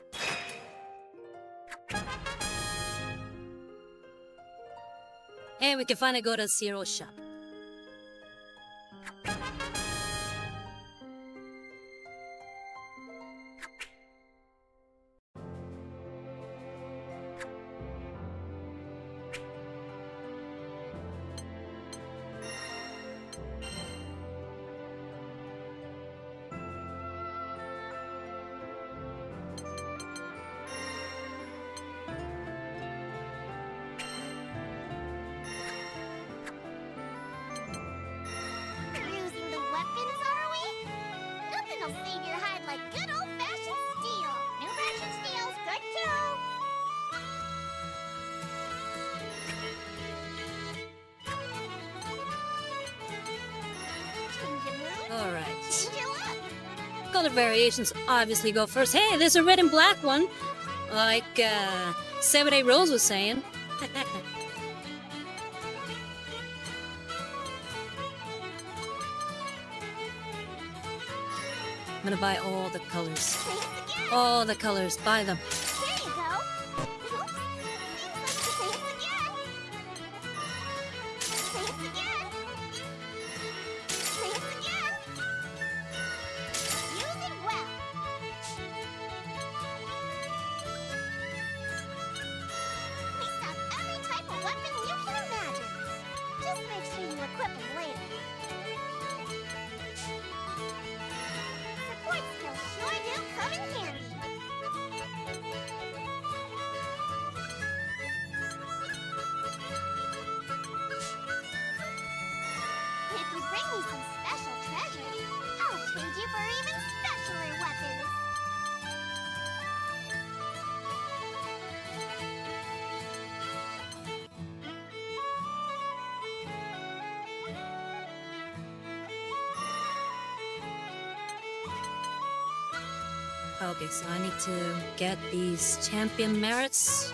And we can finally go to Zero's shop. Using the weapons, are we? Nothing'll save your hide like good old-fashioned steel. New version steel's good too. Change your mood, Alright. change your look. Color variations obviously go first. Hey, there's a red and black one. Like, 7A Rose was saying. I'm gonna buy all the colors. Face again. All the colors. Buy them. There you go. Oops. Face again. Face again. Face again. Use it well. We stock every type of weapon you can imagine. Just make sure you equip them later. Support skills sure do come in handy. If you bring me some special treasures, I'll trade you for even specialer weapons. Okay, so I need to get these champion merits.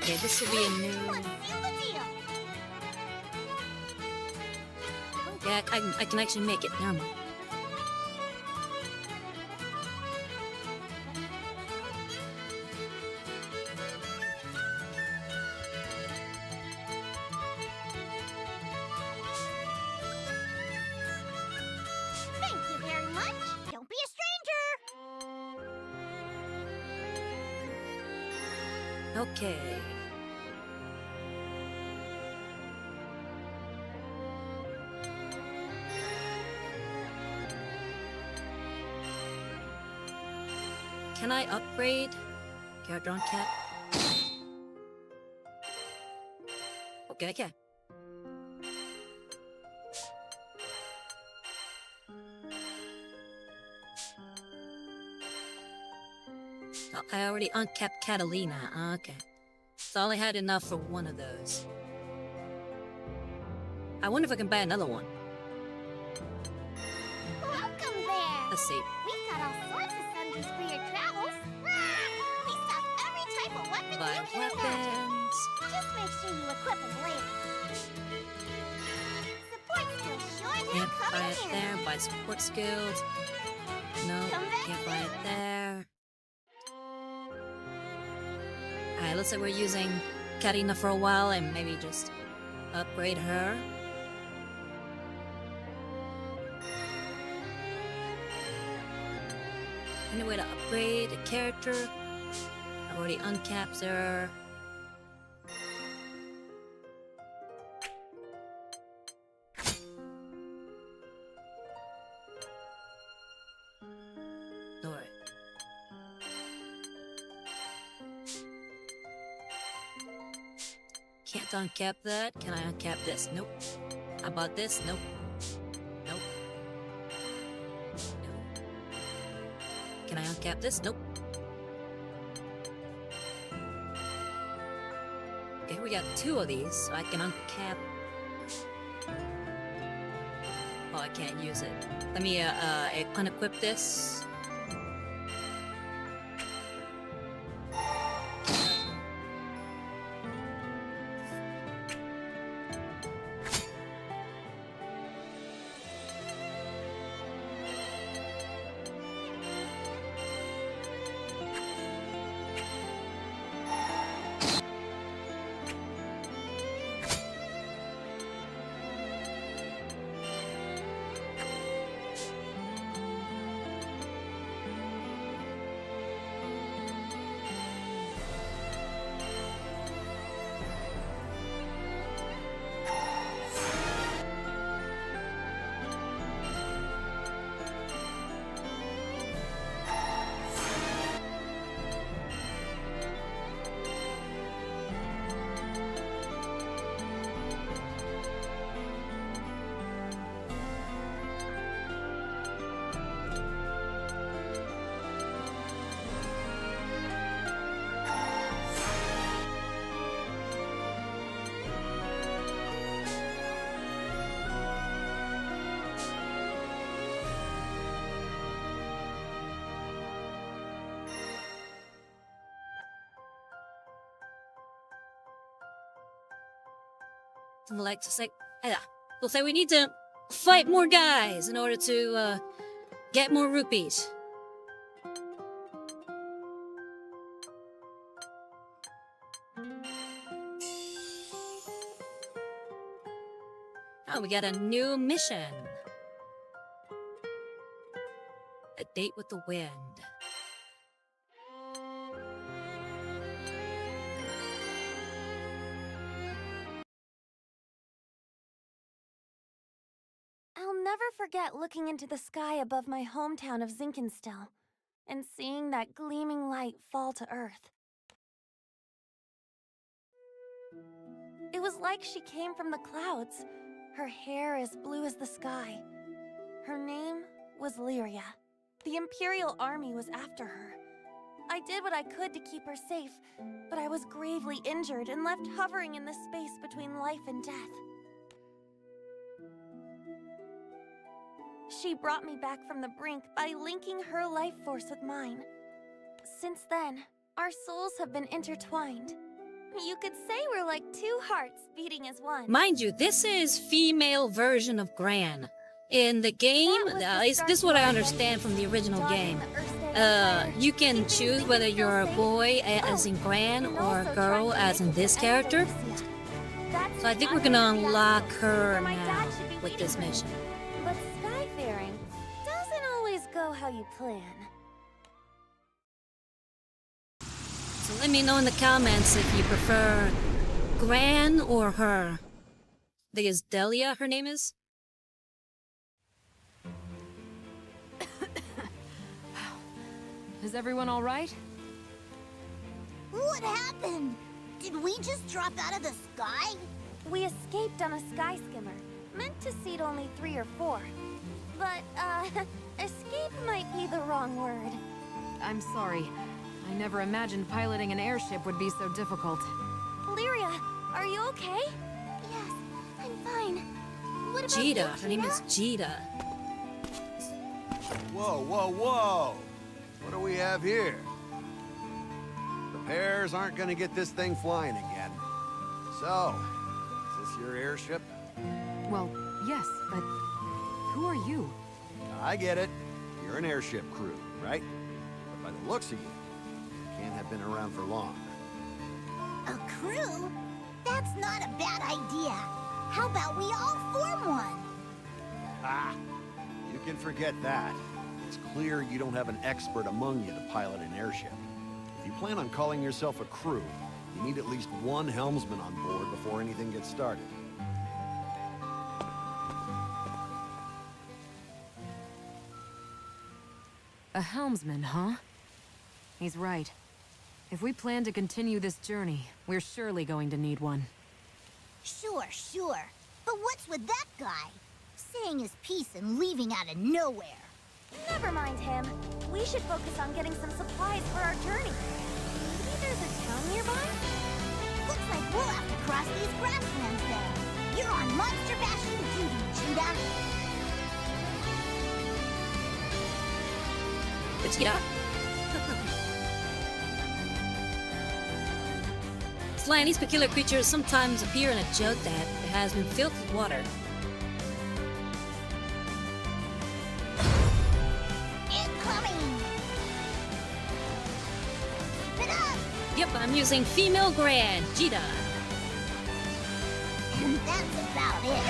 Okay, this will be a new. Let's seal the deal. Yeah, I can actually make it. Never mind. Thank you very much. Don't be a stranger. Okay. Can I upgrade character on cat? Okay, okay. Oh, I already uncapped Catalina. Okay. So I only had enough for one of those. I wonder if I can buy another one. Welcome there. Let's see. We've got all sorts of sundries for your travels. We stock every type of weapon Buy you can imagine. weapons. Just make sure you equip them later. Support skills sure do Can't come buy in it handy. there. Buy support skills. No, Come back can't buy it soon. there. Alright, looks like we're using Katarina for a while and maybe just upgrade her. Any way to upgrade a character? I've already uncapped her. Alright. Can't uncap that. Can I uncap this? Nope. How about this? Nope. Nope. Nope. Can I uncap this? Nope. Okay, we got two of these, so I can uncap. Oh, I can't use it. Let me unequip this. Like to say, we'll say we need to fight more guys in order to get more rupees. Oh, we got a new mission. A date with the wind. I'll never forget looking into the sky above my hometown of Zinkenstill and seeing that gleaming light fall to Earth. It was like she came from the clouds, her hair as blue as the sky. Her name was Lyria. The Imperial Army was after her. I did what I could to keep her safe, but I was gravely injured and left hovering in the space between life and death. She brought me back from the brink by linking her life force with mine. Since then, our souls have been intertwined. You could say we're like two hearts beating as one. Mind you, this is female version of Gran. In the game, this is what I understand from the original game. You can choose whether you're a boy as in Gran or a girl as in this character. So I think we're gonna unlock her now with this mission. But skyfaring doesn't always go how you plan. So let me know in the comments if you prefer Gran or her. I think it's Delia, her name is. Is everyone all right? What happened? Did we just drop out of the sky? We escaped on a sky skimmer, meant to seat only 3 or 4. But, escape might be the wrong word. I'm sorry. I never imagined piloting an airship would be so difficult. Lyria, are you okay? Yes, I'm fine. What about Jita, you, her name is Gina? Jita. Whoa, whoa, whoa! What do we have here? The pairs aren't gonna get this thing flying again. So, is this your airship? Well, yes, but who are you? I get it. You're an airship crew, right? But by the looks of you, you can't have been around for long. A crew? That's not a bad idea. How about we all form one? Ah! You can forget that. It's clear you don't have an expert among you to pilot an airship. If you plan on calling yourself a crew, you need at least one helmsman on board before anything gets started. A helmsman, huh? He's right. If we plan to continue this journey, we're surely going to need one. Sure. But what's with that guy? Saying his piece and leaving out of nowhere. Never mind him. We should focus on getting some supplies for our journey. Maybe there's a town nearby? Looks like we'll have to cross these grasslands then. You're on monster bashing duty, Cheetah. Jita. Sly, these peculiar creatures sometimes appear in a jug that has been filled with water. Incoming! Keep it up! Yep, I'm using female Gran, Jita. And that's about it.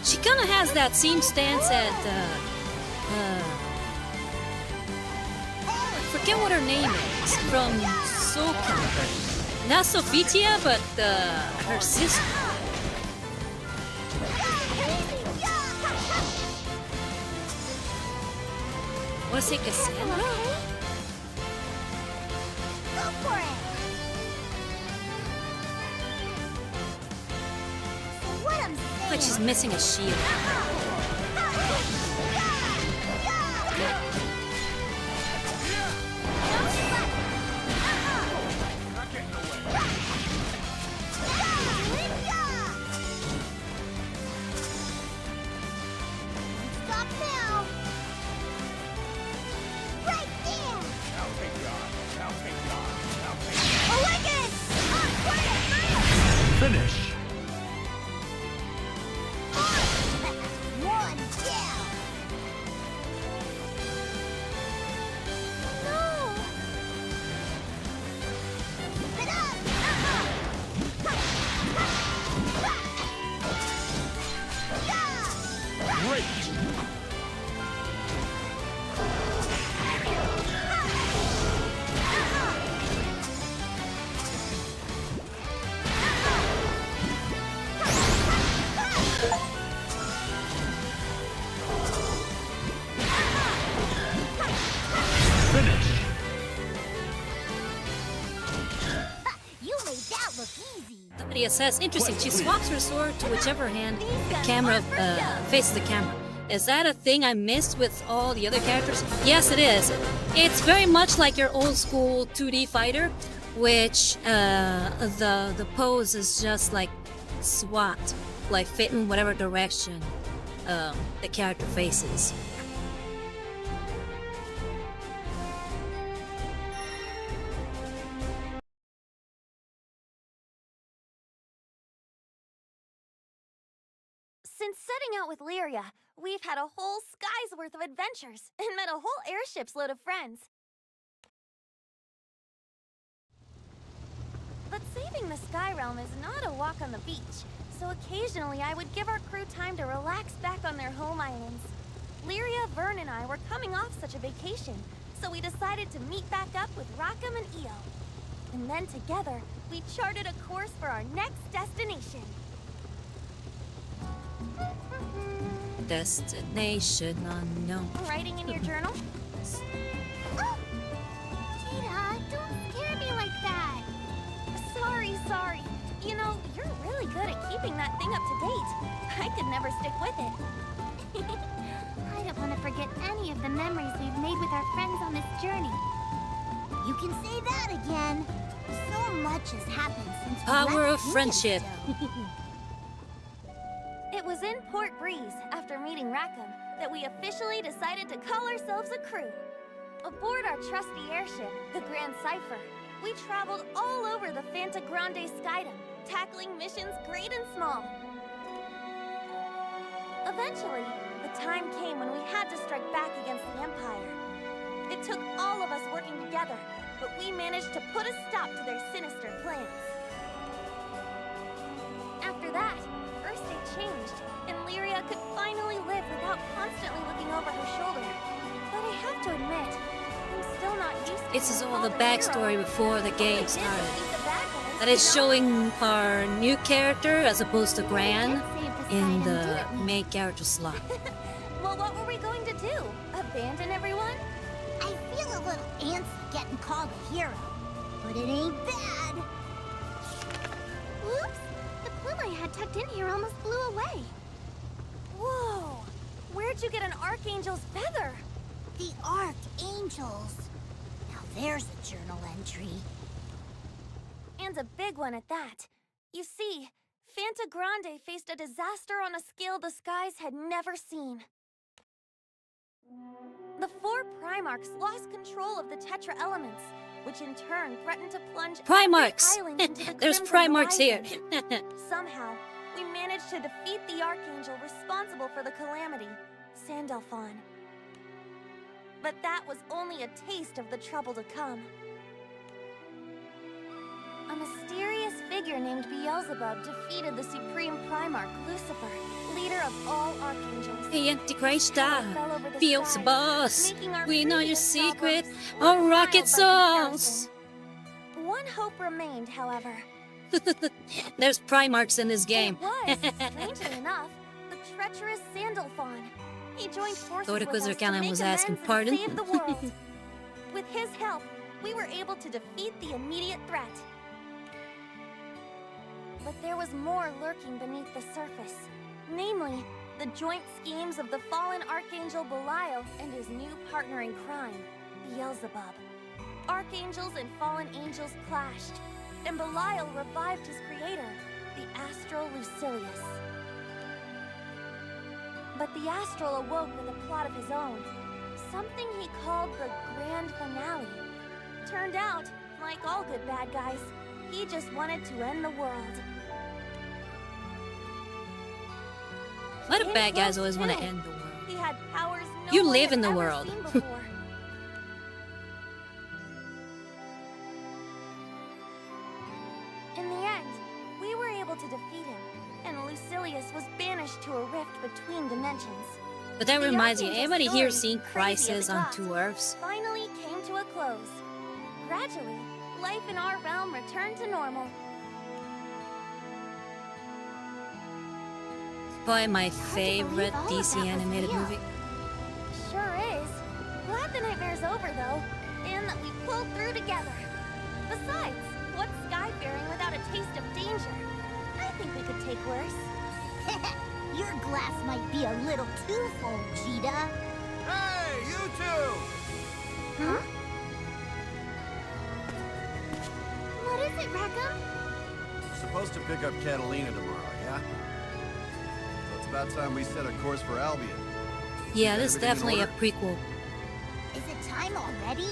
She kinda has that same stance at, I forget what her name is, from Soul Calibur. Not Sophitia, but, her sister. Wanna say Cassandra? Go for it! So what I'm saying... Like she's missing a shield. Stop now! Right there! Awaken! Finish! One down! No! Keep it up! Great! Lyria says, interesting. She swaps her sword to whichever hand the camera faces the camera. Is that a thing I missed with all the other characters? Yes, it is. It's very much like your old school 2D fighter, which the pose is just like swapped, like fit in whatever direction the character faces. Since setting out with Lyria, we've had a whole sky's worth of adventures and met a whole airship's load of friends. But saving the Sky Realm is not a walk on the beach, so occasionally I would give our crew time to relax back on their home islands. Lyria, Vern, and I were coming off such a vacation, so we decided to meet back up with Rackham and Io. And then together, we charted a course for our next destination. Destination unknown. Writing in your journal? Oh! Cheetah, don't scare me like that. Sorry. You know, you're really good at keeping that thing up to date. I could never stick with it. I don't want to forget any of the memories we've made with our friends on this journey. You can say that again. So much has happened since we Power left of friendship. It was in Port Breeze, after meeting Rackham, that we officially decided to call ourselves a crew. Aboard our trusty airship, the Grand Cipher, we traveled all over the Fanta Grande Skydom, tackling missions great and small. Eventually, the time came when we had to strike back against the Empire. It took all of us working together, but we managed to put a stop to their sinister plans. After that, First Day changed, and Lyria could finally live without constantly looking over her shoulder. But I have to admit, I'm still not used to This is all the the backstory hero. before the game All I did was started. beat the bad guys, That is you know? showing our new character as opposed to Gran Save the in Skydom, the didn't we? main character slot. Well, what were we going to do? Abandon everyone? I feel a little antsy getting called a hero, but it ain't bad. Whoops! The plume I had tucked in here almost blew away. Whoa! Where'd you get an Archangel's feather? The Archangels. Now there's a journal entry. And a big one at that. You see, Fanta Grande faced a disaster on a scale the skies had never seen. The 4 Primarchs lost control of the Tetra Elements, which in turn threatened to plunge every Primarchs! island into the There's Crimson Primarchs here. Horizon. Somehow, we managed to defeat the Archangel responsible for the calamity, Sandalphon. But that was only a taste of the trouble to come. A mysterious figure named Beelzebub defeated the Supreme Primarch, Lucifer, leader of all Archangels. Hey, Antichrist, Fell over the Beelzebub, skies, making our we know your previous secret, problems our rocket worthwhile by songs. comparison. One hope remained, however. There's Primarchs in this game. It was, strangely enough, the treacherous Sandalphon. He joined forces Lord with us Inquisitor to Callan make was amends asking and pardon. save the world. With his help, we were able to defeat the immediate threat. But there was more lurking beneath the surface. Namely, the joint schemes of the fallen Archangel Belial and his new partner in crime, Beelzebub. Archangels and fallen angels clashed, and Belial revived his creator, the Astral Lucilius. But the Astral awoke with a plot of his own, something he called the Grand Finale. Turned out, like all good bad guys, he just wanted to end the world. Why do Came bad guys close, always want to too. end the world? He had powers no You one live had in the ever world. seen before. In the end, we were able to defeat him, and Lucilius was banished to a rift between dimensions. But that The reminds me, Archangel's anybody here story, seen crazy as Crisis it on got, 2 Earths? finally came to a close. Gradually, life in our realm returned to normal. Probably my believe favorite all of DC that was animated real. movie. Sure is. Glad the nightmare's over, though, and that we pulled through together. Besides, what's skyfaring without a taste of danger? think we could take worse. Your glass might be a little too full, Cheetah. Hey, you two! Huh? What is it, Rackham? Supposed to pick up Catalina tomorrow, yeah? So it's about time we set a course for Albion. Yeah, this is Everything in definitely a order? prequel. Is it time already?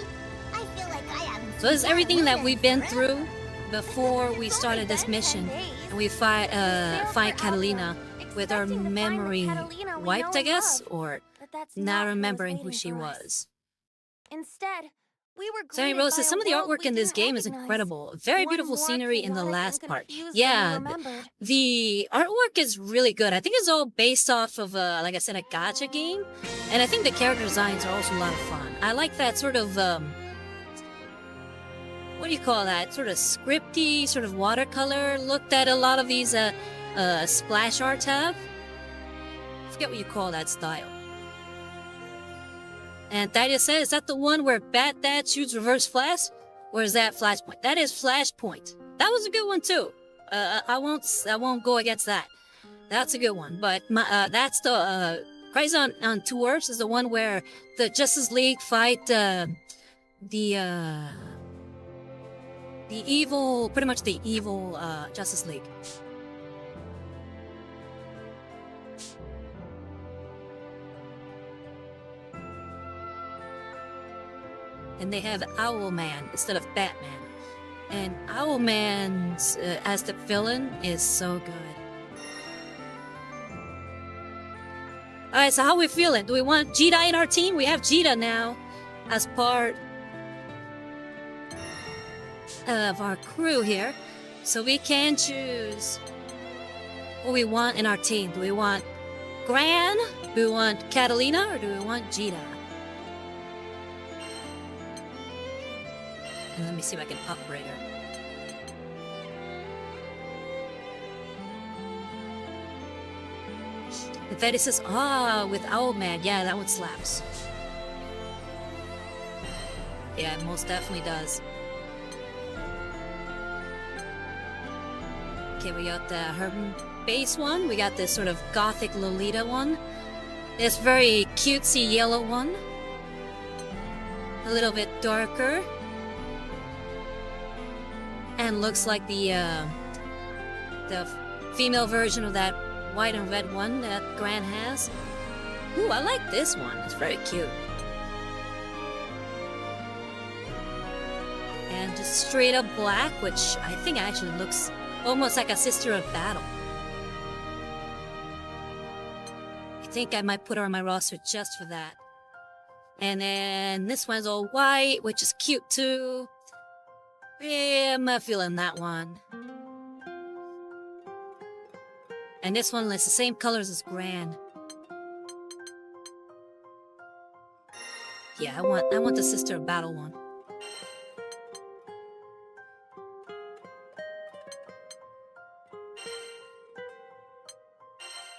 I feel like I haven't. So this is seen everything that Catalina we've been in through before we It's started only this been 10 mission, days. and we find Sailed for Catalina Albion, with our expecting to find the memory Catalina we wiped, know I and guess, love. or But that's not not remembering who waiting she for us. was. Instead, we were So anyway, greeted Rose by says a some of the world artwork we in this didn't game is recognize. incredible. Very One beautiful more scenery in the chaotic and last part. confused than we Yeah, remembered. the artwork is really good. I think it's all based off of, like I said, a gacha game. And I think the character designs are also a lot of fun. I like that sort of, what do you call that? Sort of scripty, sort of watercolor look that a lot of these splash arts have. I forget what you call that style. And Thaddeus said, is that the one where Bat Dad shoots reverse flash? Or is that Flashpoint? That is Flashpoint. That was a good one too. I won't go against that. That's a good one. But that's the Crisis on Two Earths is the one where the Justice League fight the evil, pretty much the evil Justice League. And they have Owlman instead of Batman. And Owlman as the villain is so good. Alright, so how we feeling? Do we want Jita in our team? We have Jita now as part of our crew here. So we can choose what we want in our team. Do we want Gran? Do we want Catalina? Or do we want Jita? And let me see if I can upgrade her. The Fetty says, with Owlman. Yeah, that one slaps. Yeah, it most definitely does. Okay, we got the Herb base one. We got this sort of gothic Lolita one. This very cutesy yellow one. A little bit darker. And looks like the female version of that white and red one that Gran has. Ooh, I like this one. It's very cute. And just straight up black, which I think actually looks almost like a Sister of Battle. I think I might put her on my roster just for that. And then this one's all white, which is cute too. Yeah, I'm not feeling that one. And this one is the same colors as Gran. Yeah, I want the Sister of Battle one.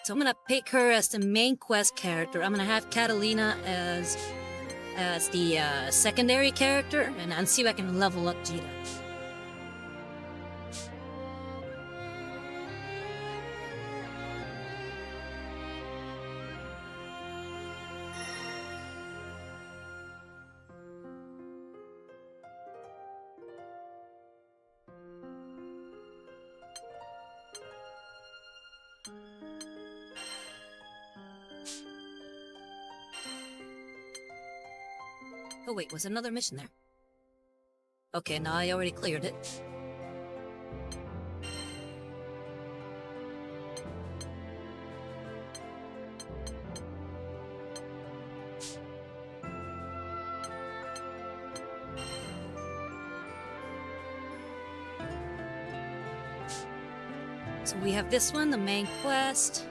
So I'm gonna pick her as the main quest character. I'm gonna have Catalina as the secondary character, and see if I can level up Jita. Oh wait, was another mission there? Okay, no, I already cleared it. So we have this one, the main quest.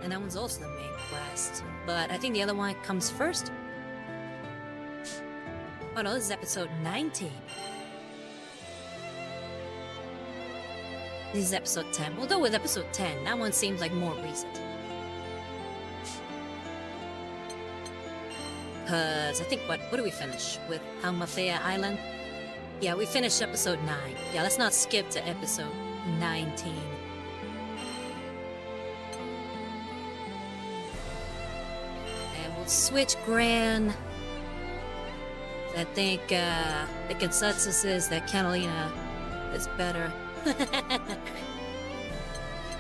And that one's also the main quest. But I think the other one comes first. Oh no, this is episode 19. This is episode 10. We'll go with episode 10. That one seems like more recent. Because I think, what do we finish? With Almathea Island? Yeah, we finished episode 9. Yeah, let's not skip to episode 19. And we'll switch Gran. I think the consensus is that Catalina is better.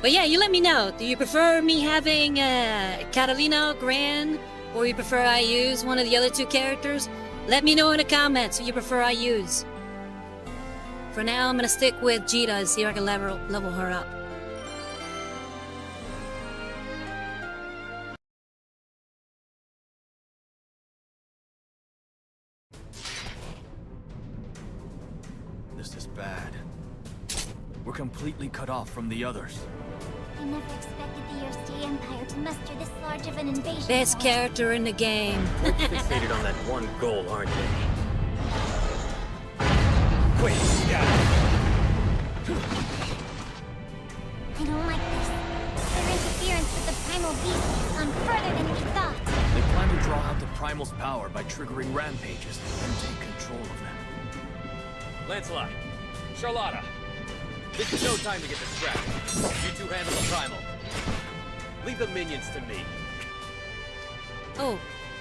But yeah, you let me know. Do you prefer me having Catalina, Gran, or you prefer I use one of the other 2 characters? Let me know in the comments who you prefer I use. For now, I'm gonna stick with Jita and see if I can level her up. This is bad. We're completely cut off from the others. I never expected the Yerste Empire to muster this large of an invasion. Best character in the game. We're fixated on that one goal, aren't they? Quick, scout! I don't like this. Their interference with the primal beast has gone further than we thought. They plan to draw out the Primal's power by triggering rampages and take control of them. Lancelot, Charlotta, this is no time to get distracted. You 2 handle the Primal. Leave the minions to me. Oh,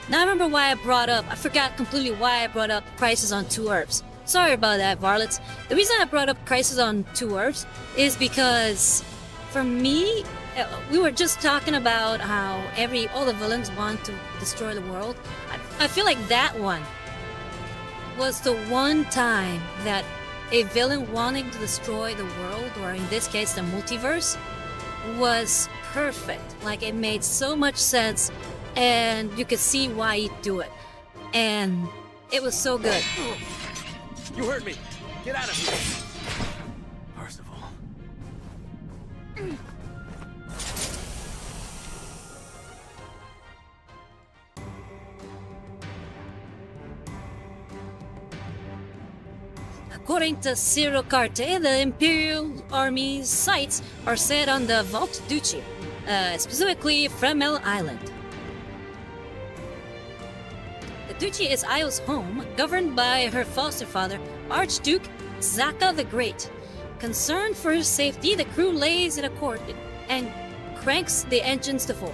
now I remember why I forgot completely why I brought up Crisis on 2 Earths. Sorry about that, Varlets. The reason I brought up Crisis on 2 Earths is because, for me, we were just talking about how all the villains want to destroy the world. I feel like that one was the one time that a villain wanting to destroy the world, or in this case the multiverse, was perfect. Like, it made so much sense, and you could see why he'd do it. And it was so good. You heard me. Get out of here. Percival. According to Cyril Carte, the Imperial Army's sights are set on the Vault Duchy, specifically Fremel Island. The Duchy is Io's home, governed by her foster father, Archduke Zaka the Great. Concerned for his safety, the crew lays in a court and cranks the engines to full.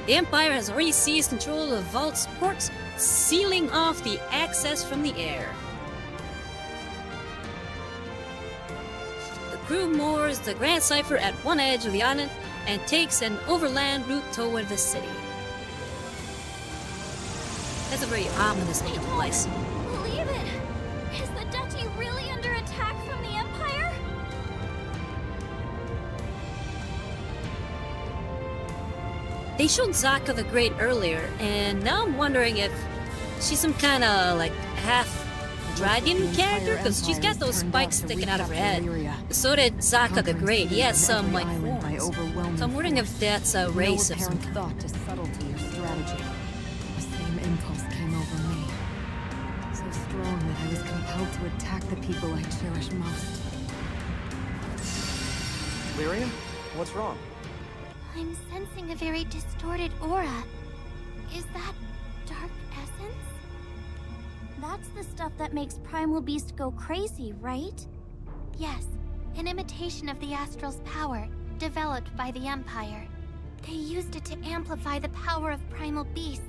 The Empire has already seized control of Vault's ports, sealing off the access from the air. The crew moors the Grand Cipher at one edge of the island and takes an overland route toward the city. That's a very ominous looking place. Believe it! Is the duchy really under attack from the Empire? They showed Zaka the Great earlier, and now I'm wondering if she's some kind of like half dragon character, because she's got those spikes sticking out of her head. So did Zaka the Great. He has some like horns. So I'm wondering if that's a race of some kind. thought to subtlety or strategy. The same impulse came over me. So strong that I was compelled to attack the people I cherish most. Lyria? What's wrong? I'm sensing a very distorted aura. Is that dark essence? That's the stuff that makes Primal Beast go crazy, right? Yes, an imitation of the Astral's power, developed by the Empire. They used it to amplify the power of Primal Beasts,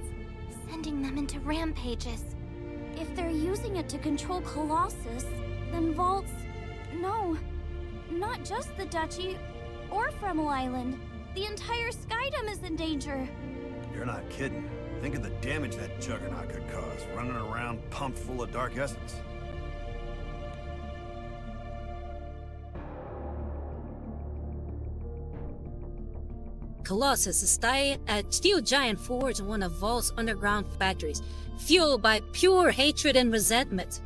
sending them into rampages. If they're using it to control Colossus, then Vault's... No, not just the Duchy or Fremel Island. The entire Skydom is in danger. You're not kidding. Think of the damage that juggernaut could cause, running around pumped full of dark essence. Colossus, a steel giant forged in one of Vault's underground factories, fueled by pure hatred and resentment.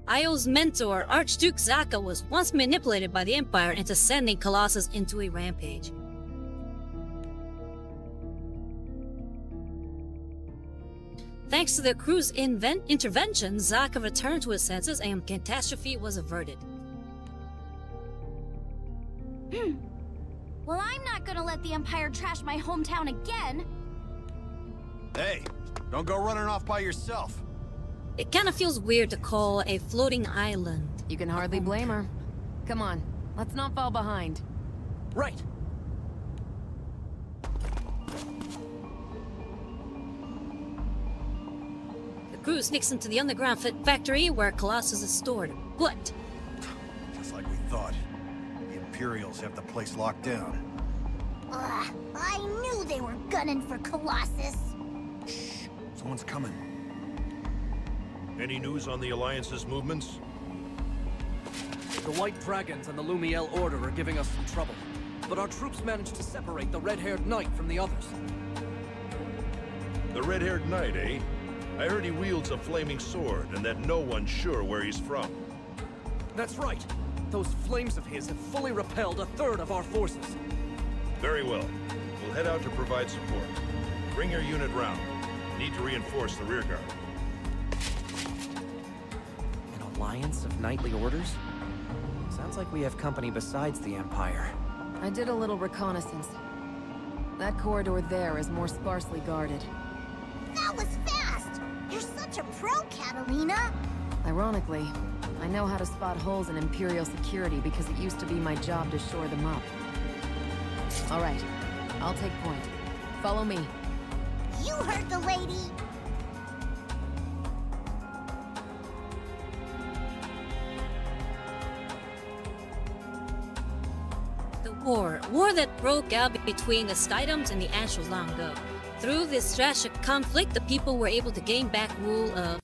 Io's mentor, Archduke Zaka, was once manipulated by the Empire into sending Colossus into a rampage. Thanks to the crew's intervention, Zaka returned to his senses and catastrophe was averted. Well, I'm not gonna let the Empire trash my hometown again. Hey, don't go running off by yourself. It kind of feels weird to call a floating island. You can hardly blame her. Come on, let's not fall behind. Right. The crew sneaks into the underground factory where Colossus is stored. What? Just like we thought. The Imperials have the place locked down. Ugh, I knew they were gunning for Colossus. Shh, someone's coming. Any news on the Alliance's movements? The White Dragons and the Lumiel Order are giving us some trouble. But our troops managed to separate the red-haired knight from the others. The red-haired knight, eh? I heard he wields a flaming sword, and that no one's sure where he's from. That's right. Those flames of his have fully repelled a third of our forces. Very well. We'll head out to provide support. Bring your unit round. Need to reinforce the rearguard. An alliance of knightly orders? Sounds like we have company besides the Empire. I did a little reconnaissance. That corridor there is more sparsely guarded. That was fast! You're such a pro, Catalina! Ironically, I know how to spot holes in Imperial security because it used to be my job to shore them up. All right, I'll take point. Follow me. You heard the lady! The war that broke out between the Skydoms and the Ashles long ago. Through this tragic conflict, the people were able to gain back rule of... ...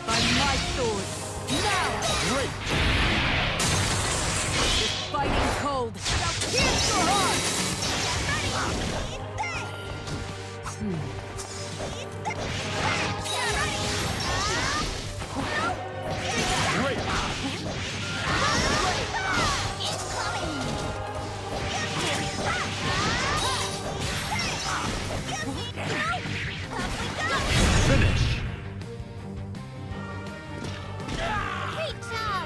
By my sword, now! Great! This fighting cold shall pierce your heart! Finish! Great job!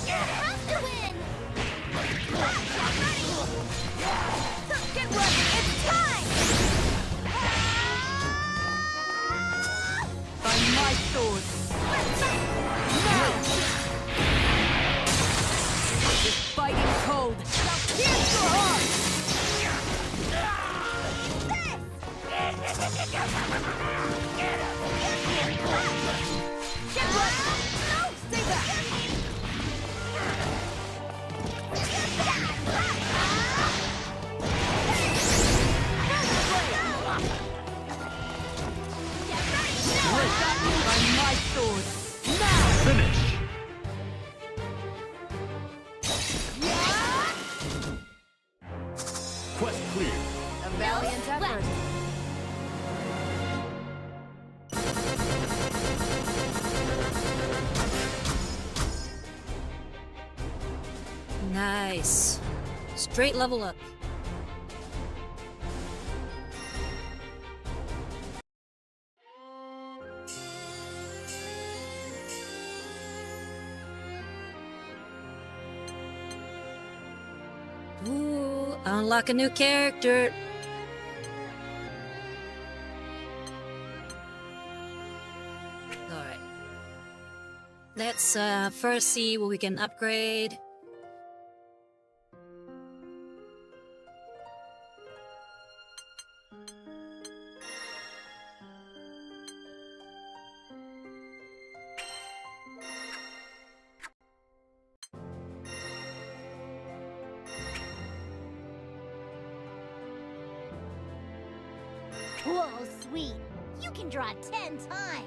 You have to win! Get ready, it's time! By my sword, now! This fighting cold shall pierce your heart! Get ready! No, stay back! By my sword, now! Finish! Quest clear. A valiant effort. Nice. Straight level up. Ooh, unlock a new character. Alright. Let's first see what we can upgrade. Whoa, sweet. You can draw 10 times.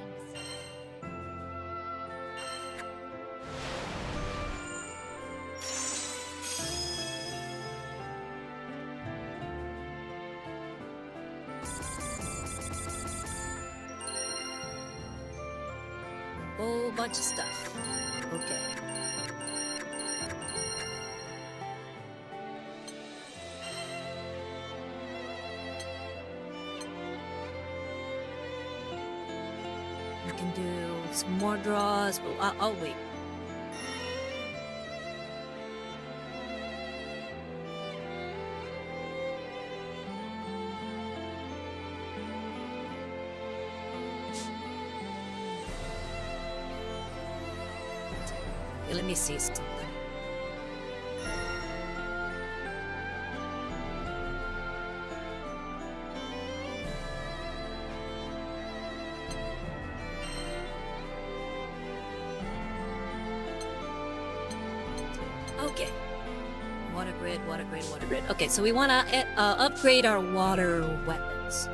whole bunch of stuff. Okay. We can do some more draws, but I'll wait. Let me see something. Okay. Water grid, water grid, water grid. Okay, so we want to upgrade our water weapons.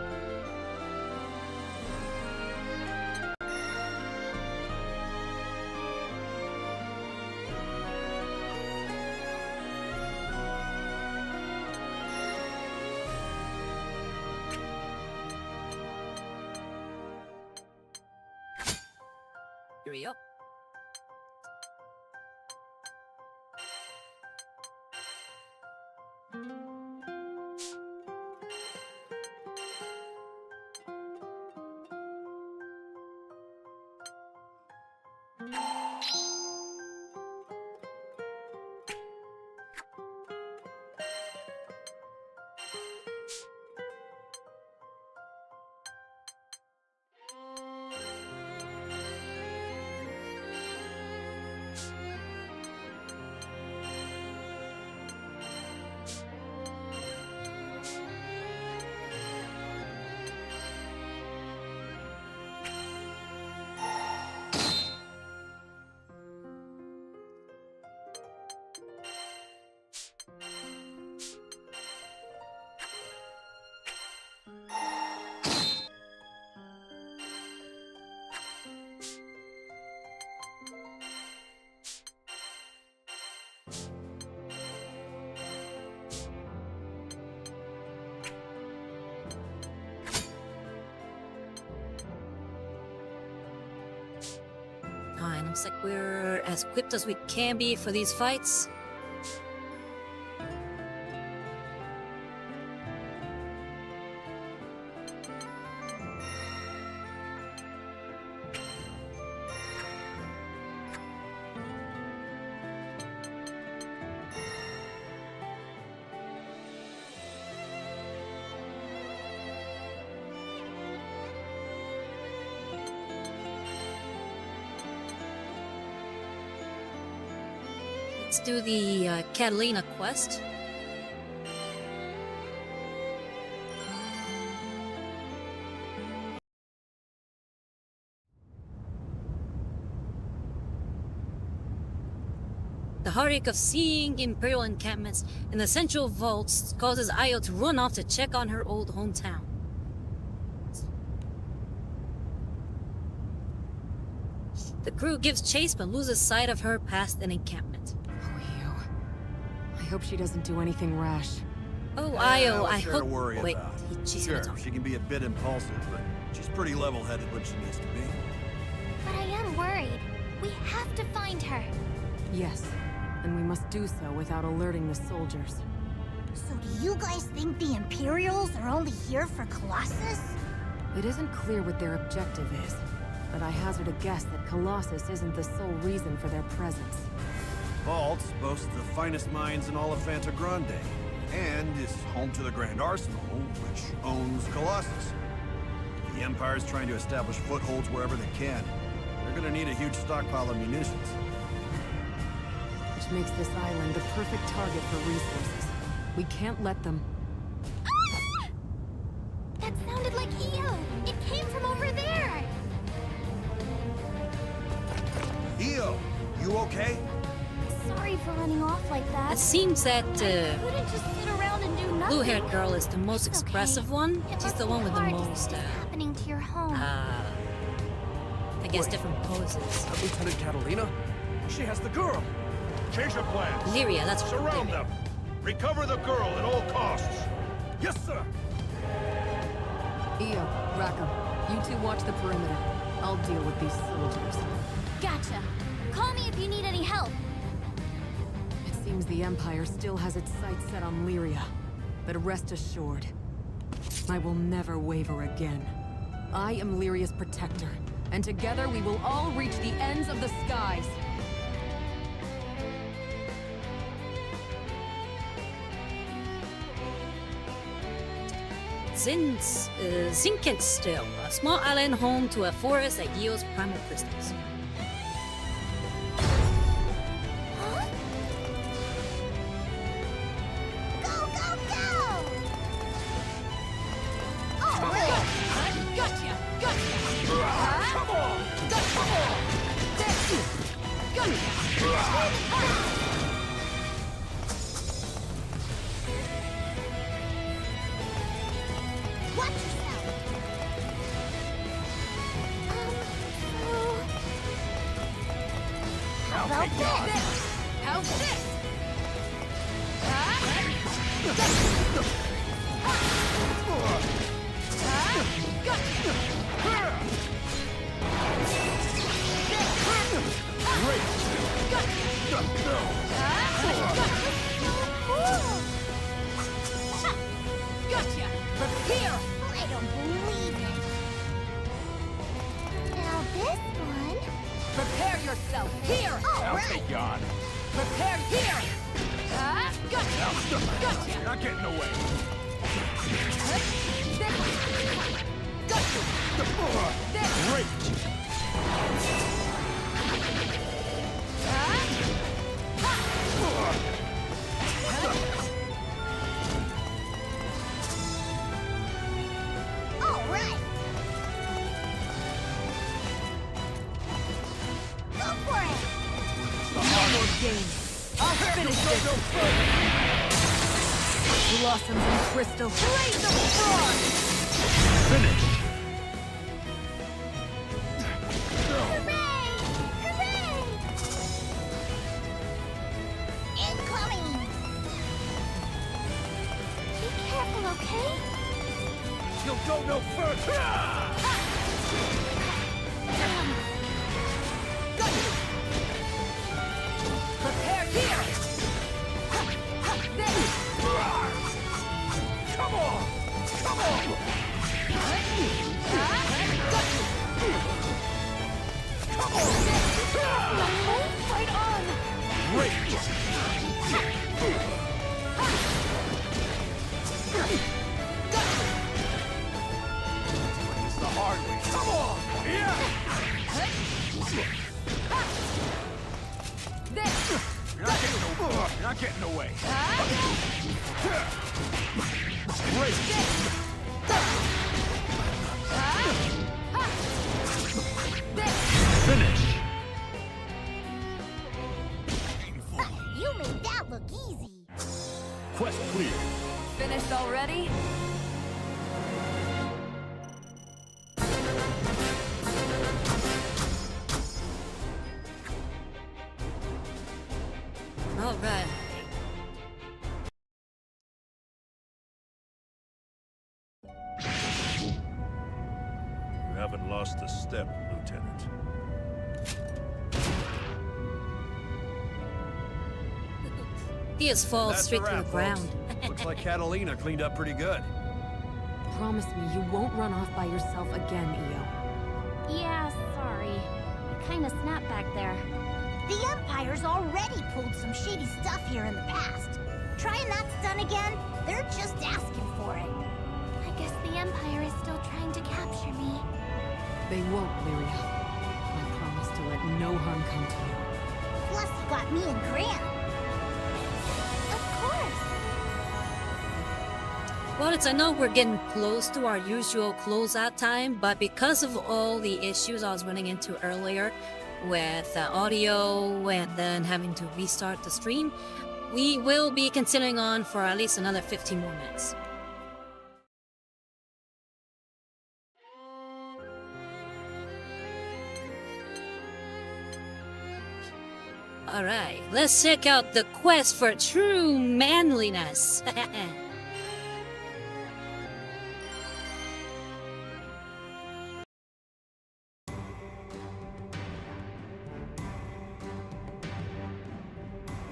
Here we go. Fine, looks like we're as equipped as we can be for these fights. Let's do the Catalina quest. The heartache of seeing Imperial encampments in the central vaults causes Io to run off to check on her old hometown. The crew gives chase but loses sight of her past an encampment. I hope she doesn't do anything rash. Oh, Io, I Sure hope. to worry Wait, about. she's Sure, gonna talk. she can be a bit impulsive, but she's pretty level-headed when she needs to be. But I am worried. We have to find her. Yes, and we must do so without alerting the soldiers. So do you guys think the Imperials are only here for Colossus? It isn't clear what their objective is, but I hazard a guess that Colossus isn't the sole reason for their presence. Vaults boast the finest mines in all of Fantagrande, and is home to the Grand Arsenal, which owns Colossus. The Empire's trying to establish footholds wherever they can. They're gonna need a huge stockpile of munitions. Which makes this island the perfect target for resources. We can't let them. Ah! That sounded like Io. It came from over there. Io, you okay? Sorry for running off like that. It seems that I couldn't just sit around and do nothing. blue-haired girl is the most It's okay. expressive one. It She's must the be one with the hard to see most, this happening to your home. I guess different poses. Lieutenant Catalina? She has the girl! Change of plans. Lyria, that's what Surround them. Recover the girl at all costs. Yes, sir! Io, Rackham, you two watch the perimeter. I'll deal with these soldiers. Gotcha. Call me if you need any help. It seems the Empire still has its sights set on Lyria. But rest assured, I will never waver again. I am Lyria's protector, and together we will all reach the ends of the skies. Zinkenstil, a small island home to a forest that yields primal crystals. Huh? Go, go, go! All right! Gotcha! Gotcha! Come on! Come on! Gotcha! Watch yourself! How about this? How's this? Gotcha! But here! I don't believe it. Now this one. Prepare yourself! Here! All right. God. Prepare here! Gotcha! Gotcha! You're not getting away. All right. Go for it. I'll finish this! Blossoms and crystal, blaze of frost! Finish! Hooray! Hooray! Incoming. Be careful, okay? You'll go no further! Prepare here! Come on! Come on! Fight on! It's the hard way. Come on! Yeah! You're not getting away. Finish! You made that look easy. Quest clear. Finished already? All right. You haven't lost a step, Lieutenant. Theus falls That's straight a to the wrap, ground. folks. Looks like Catalina cleaned up pretty good. Promise me you won't run off by yourself again, Io. Yeah, sorry. I kinda snapped back there. The Empire's already pulled some shady stuff here in the past. Trying that stunt again? They're just asking for it. I guess the Empire is still trying to capture me. They won't, Lyria. I promise to let no harm come to you. Plus, you got me and Grant. Of course. Well, I know we're getting close to our usual closeout time, but because of all the issues I was running into earlier with audio and then having to restart the stream, we will be continuing on for at least another 15 more minutes. Alright, let's check out the quest for true manliness.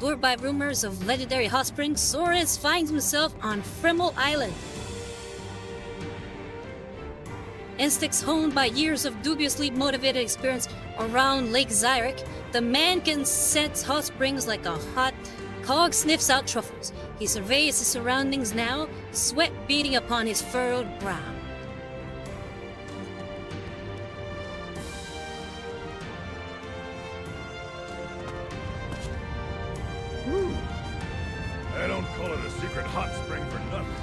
lured by rumors of legendary hot springs, Soren's finds himself on Fremel Island. Instincts honed by years of dubiously motivated experience around Lake Zyrek, the man can sense hot springs like a hot cog sniffs out truffles. He surveys his surroundings now, sweat beading upon his furrowed brow. I don't call it a secret hot spring for nothing.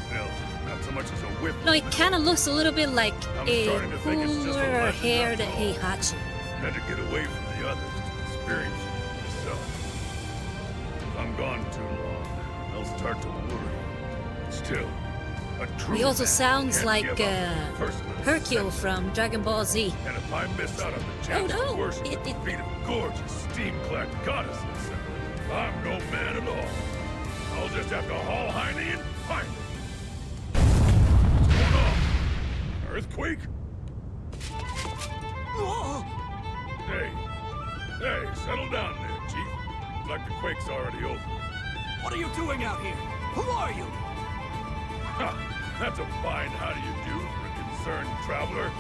Still, not so much as a whip. No, it kind of looks a little bit like I'm a starting to think it's just a cooler-haired legend after all. Heihachi. Had to get away from the others to experience it myself. If I'm gone too long, they'll start to worry. Still, a true He also man sounds can't like give up personal Hercule sense. from Dragon Ball Z. And if I miss out on the chance no, to worship it- at the it- feet of gorgeous, steam-clad goddesses, I'm no man at all. I'll just have to haul Heine and find it. What's going on? Earthquake? Hey, settle down there, Chief. Looks like the quake's already over. What are you doing out here? Who are you? Ha! That's a fine how do you do for a concerned traveler.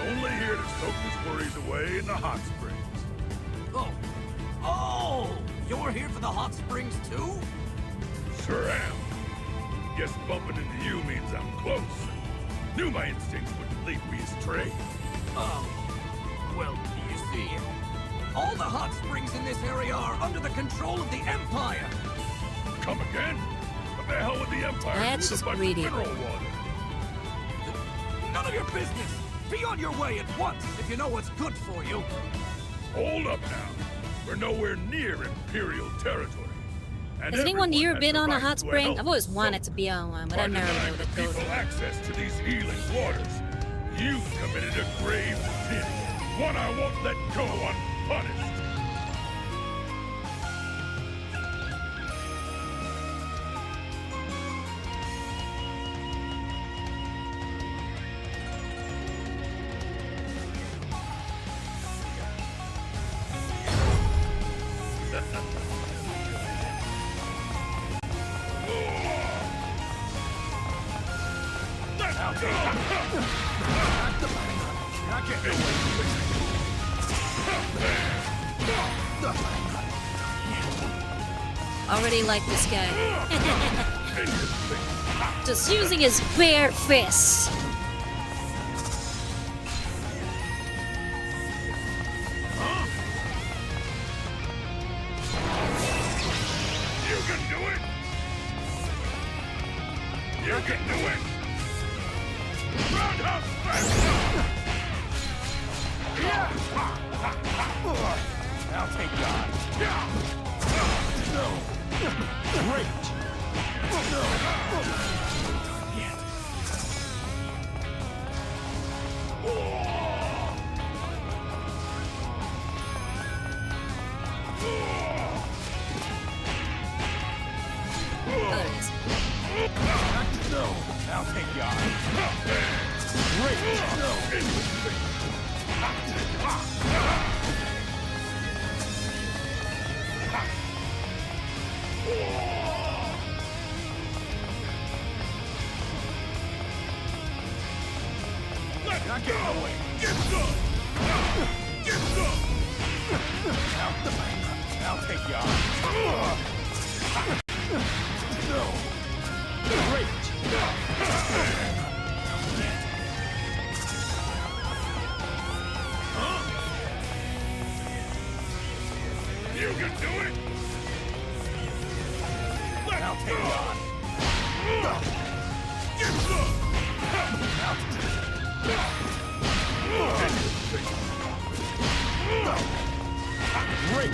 Only here to soak his worries away in the hot springs. Oh, you're here for the hot springs too? Sure am. Guess bumping into you means I'm close. Knew my instincts wouldn't lead me astray. Well, you see, all the hot springs in this area are under the control of the Empire. Come again? What the hell would the Empire do That's with just a bunch greedy. of mineral water? None of your business. Be on your way at once if you know what's good for you. Hold up now. We're nowhere near Imperial territory. And Has anyone everyone here has been the on a right hot to spring? health I've always zone. wanted to be on one, but By I've never been denying able the to go people there. access to these healing waters, you've committed a grave sin. One I won't let go unpunished. Already like this guy. Just using his bare fists. You can do it! You can do it! Roundhouse smash! I'll take you on. No. Great. No. Oh, there it is. No. I'll take you on. Great. No. Not getting away. Get some! Get some! I'll take you on. No. Great. Huh? You can do it. I'll take you on. Get some! Great!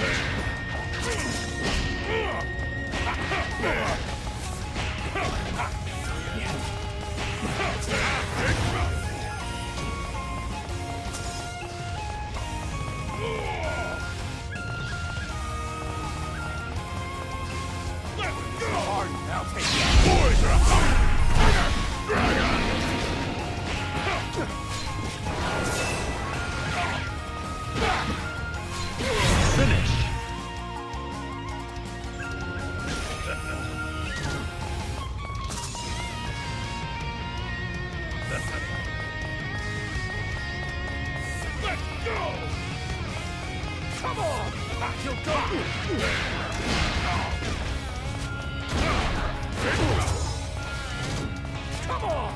Let's go! I'll take you. Boys are hungry! Dragon! Finish! Come on!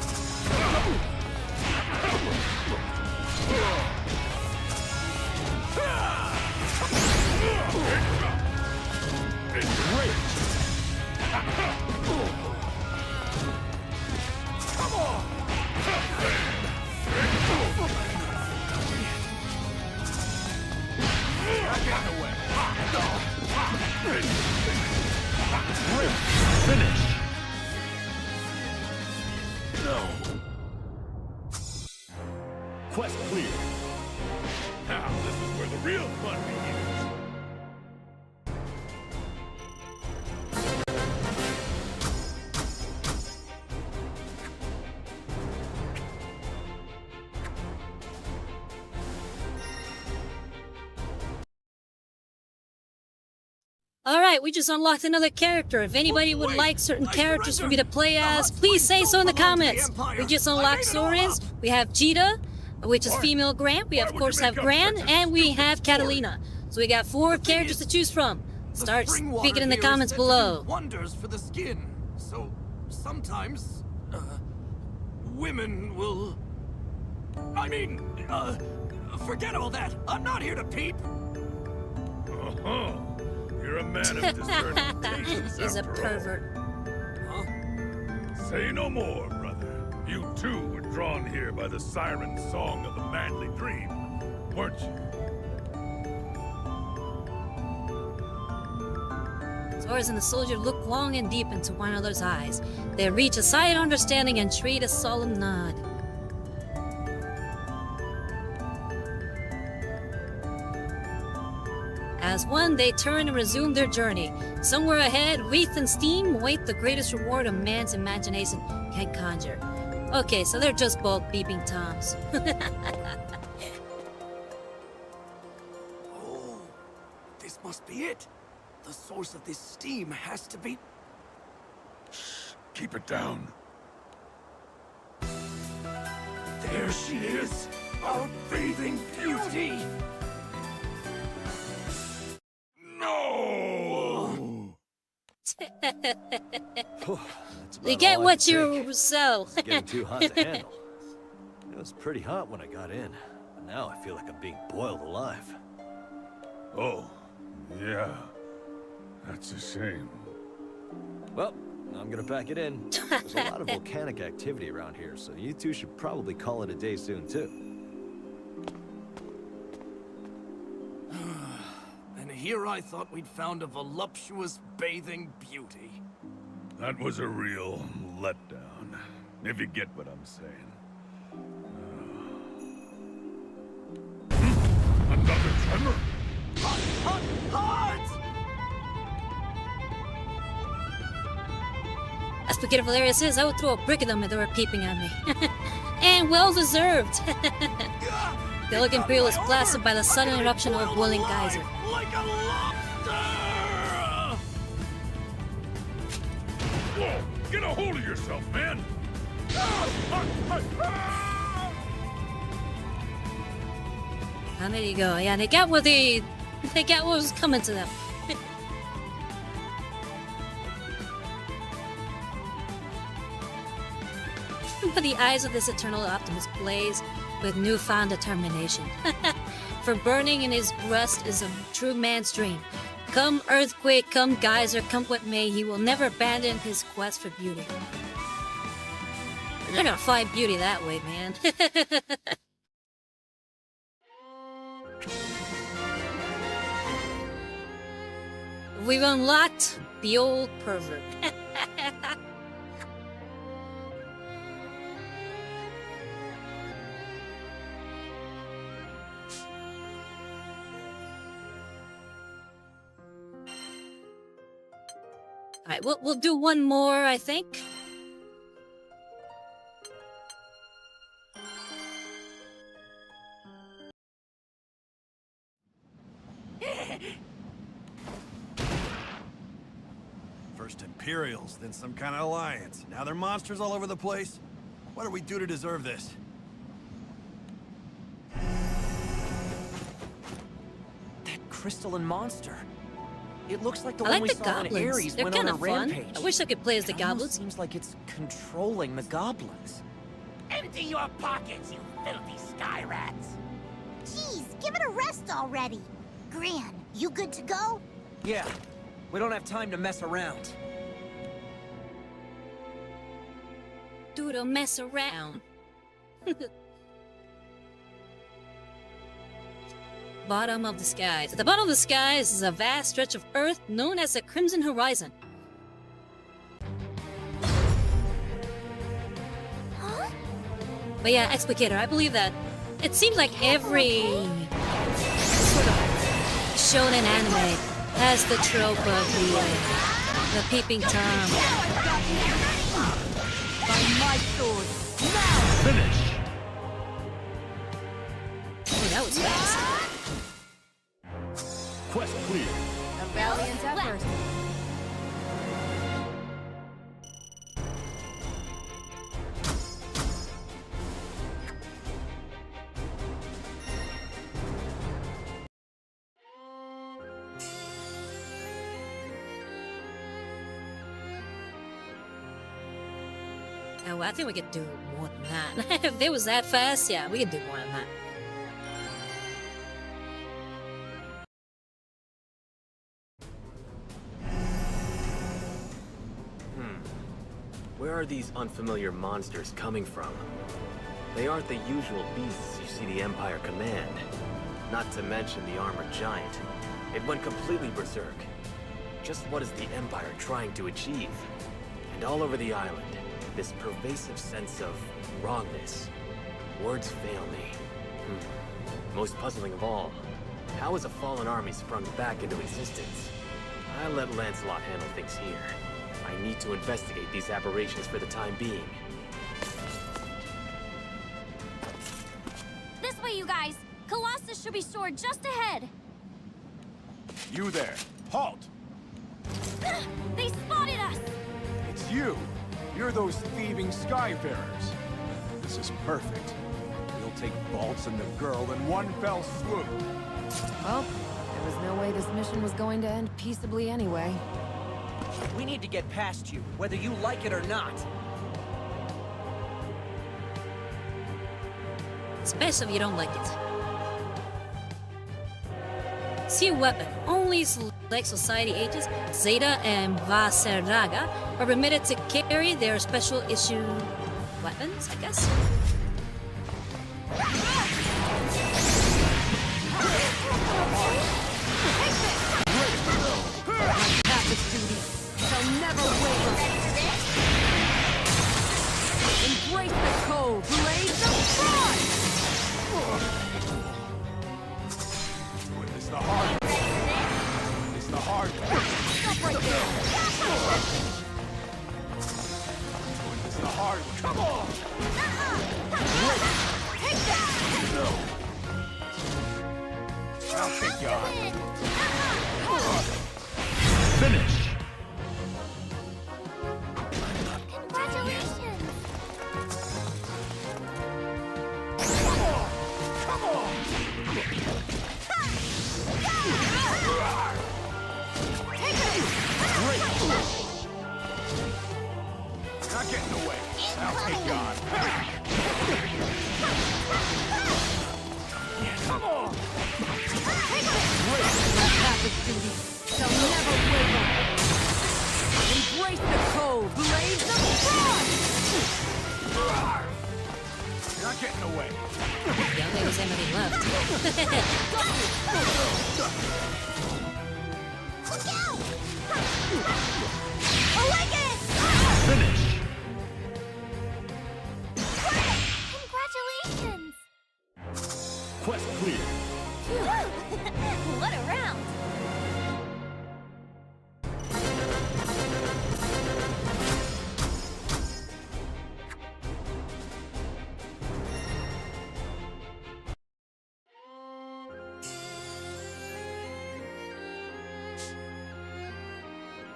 Come on! Finish! No. Quest clear. Now this is where the real fun begins. Alright, we just unlocked another character. If anybody would like certain characters for me to play as, please say so in the comments. We just unlocked Sorens. We have Geno, which is female Grant. We of course have Gran, and we have Catalina. So we got 4 characters to choose from. Start speaking in the comments below. Wonders for the skin. So sometimes women will forget all that. I'm not here to peep. Uh-huh. You're a man of discerning tastes. He's a after all. pervert. Say no more, brother. You too were drawn here by the siren song of the manly dream, weren't you? Soras and the soldier look long and deep into one another's eyes. They reach a silent understanding and trade a solemn nod. As one, they turn and resume their journey. Somewhere ahead, wreath and steam await the greatest reward a man's imagination can conjure. Okay, so they're just both beeping toms. Oh, this must be it. The source of this steam has to be... Shh, keep it down. There she is, our bathing beauty. No! You get what you sow. It's getting too hot to handle. It was pretty hot when I got in, but now I feel like I'm being boiled alive. Oh, yeah. That's a shame. Well, I'm gonna pack it in. There's a lot of volcanic activity around here, so you two should probably call it a day soon, too. And here I thought we'd found a voluptuous bathing beauty. That was a real letdown, if you get what I'm saying. Another tremor? Hot! As Spaghetti Valeria says, I would throw a brick at them if they were peeping at me. And well deserved. The Elegant Imperial is blasted by the sudden eruption of a boiling geyser. Like a lobster! Whoa! Get a hold of yourself, man! And there you go. Yeah, they got what was coming to them. But the eyes of this eternal optimist blaze with newfound determination. For burning in his breast is a true man's dream. Come earthquake, come geyser, come what may, he will never abandon his quest for beauty. They're gonna find beauty that way, man. We've unlocked the old pervert. Alright, we'll do one more, I think. First Imperials, then some kind of alliance. Now they're monsters all over the place. What do we do to deserve this? That crystalline monster. It looks like the I one like we the saw in goblins. Ares They're went on kind a of fun. rampage. I wish I could play as the It almost goblins. seems like it's controlling the goblins. Empty your pockets, you filthy sky rats! Jeez, give it a rest already. Gran, you good to go? Yeah, we don't have time to mess around. Do the mess around. Bottom of the skies. At the bottom of the skies is a vast stretch of earth known as the Crimson Horizon. Huh? But yeah, Explicator, I believe that it seems like every sort of shonen anime has the trope of the peeping Tom. By my sword, now! Finish! Oh, that was fast. Quest clear. A valiant effort. Oh, I think we could do more than that. If it was that fast, yeah, we could do more than that. Where are these unfamiliar monsters coming from? They aren't the usual beasts you see the Empire command. Not to mention the armored giant. It went completely berserk. Just what is the Empire trying to achieve? And all over the island, this pervasive sense of wrongness. Words fail me. Most puzzling of all, how has a fallen army sprung back into existence? I'll let Lancelot handle things here. I need to investigate these aberrations for the time being. This way, you guys! Colossus should be stored just ahead! You there. Halt! They spotted us! It's you. You're those thieving Skyfarers. This is perfect. We'll take Bolts and the girl in one fell swoop. Well, there was no way this mission was going to end peaceably anyway. We need to get past you, whether you like it or not. Especially if you don't like it. See a weapon. Only select society agents, Zeta and Vaseraga, are permitted to carry their special issue weapons, I guess. Passive duty shall never waver. Embrace the cold blades of frost! Doing this the hard way. It's the hard way. Stop right there! Doing this the hard way. Come on! Take that! No. I'll take you on. Finish! Congratulations! Come on! You're not getting away. I'll take you on. Come on! Passive duty shall never waver. Embrace the cold blades of frost! You're not getting away. Yeah, I think there's anybody left. Look out! Awaken! Finish! Congratulations! Quest clear. What a round!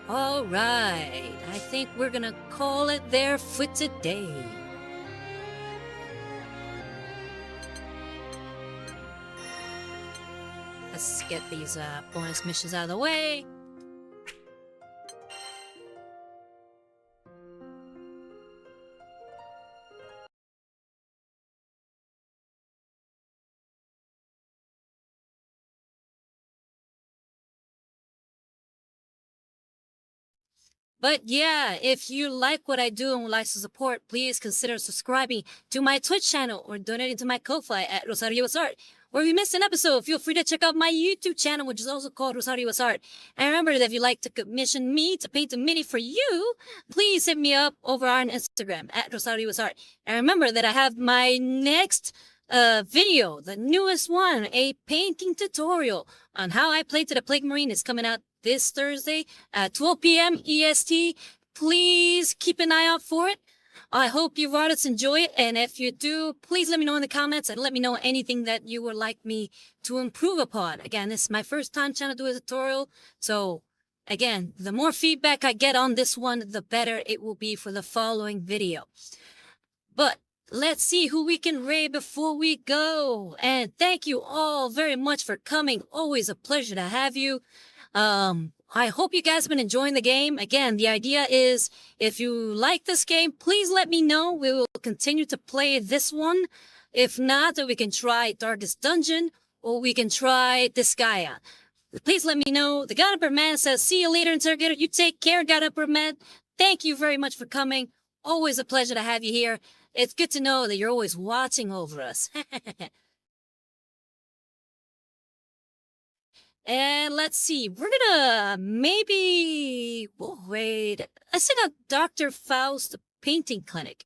All right, I think we're gonna call it there for today. Let's get these bonus missions out of the way. But yeah, if you like what I do and would like to support, please consider subscribing to my Twitch channel or donating to my Ko-Fi at Rosario's Art. Or if you missed an episode, feel free to check out my YouTube channel, which is also called Rosario's Art. And remember that if you'd like to commission me to paint a mini for you, please hit me up over on Instagram at Rosario's Art. And remember that I have my next video, the newest one, a painting tutorial on how I play to the Plague Marine, is coming out this Thursday at 12 p.m. EST. Please keep an eye out for it. I hope you artists enjoy it, and if you do, please let me know in the comments and let me know anything that you would like me to improve upon. Again, this is my first time trying to do a tutorial, so again, the more feedback I get on this one, the better it will be for the following video. But let's see who we can raid before we go. And thank you all very much for coming. Always a pleasure to have you. I hope you guys have been enjoying the game. Again, the idea is, if you like this game, please let me know. We will continue to play this one. If not, then we can try Darkest Dungeon, or we can try Disgaea. Please let me know. The God Emperor Man says, see you later, Interrogator. You take care, God Emperor Man. Thank you very much for coming. Always a pleasure to have you here. It's good to know that you're always watching over us. And let's see, we're gonna maybe... Oh, wait. Let's check out Dr. Faust Painting Clinic.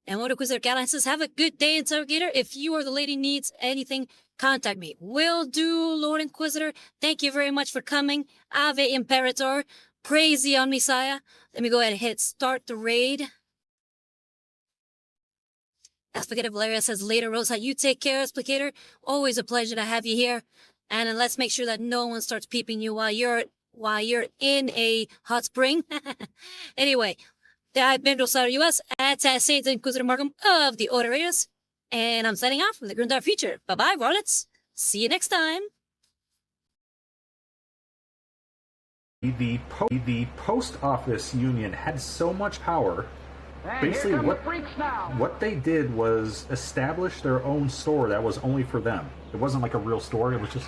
And Lord Inquisitor Galan says, have a good day, Interrogator. If you or the lady needs anything, contact me. Will do, Lord Inquisitor. Thank you very much for coming. Ave Imperator. Praise the Omnisaya. Let me go ahead and hit start the raid. Explicator Valeria says, later, Rosa, you take care, Explicator. Always a pleasure to have you here. And then let's make sure that no one starts peeping you while you're in a hot spring. Anyway, I've been Rosario US at Saint Inquisitor Markham of the Order Raiders. And I'm signing off from the Grimdark Future. Bye-bye, varlets. See you next time. The post office union had so much power. Basically, what they did was establish their own store that was only for them. It wasn't like a real store. It was just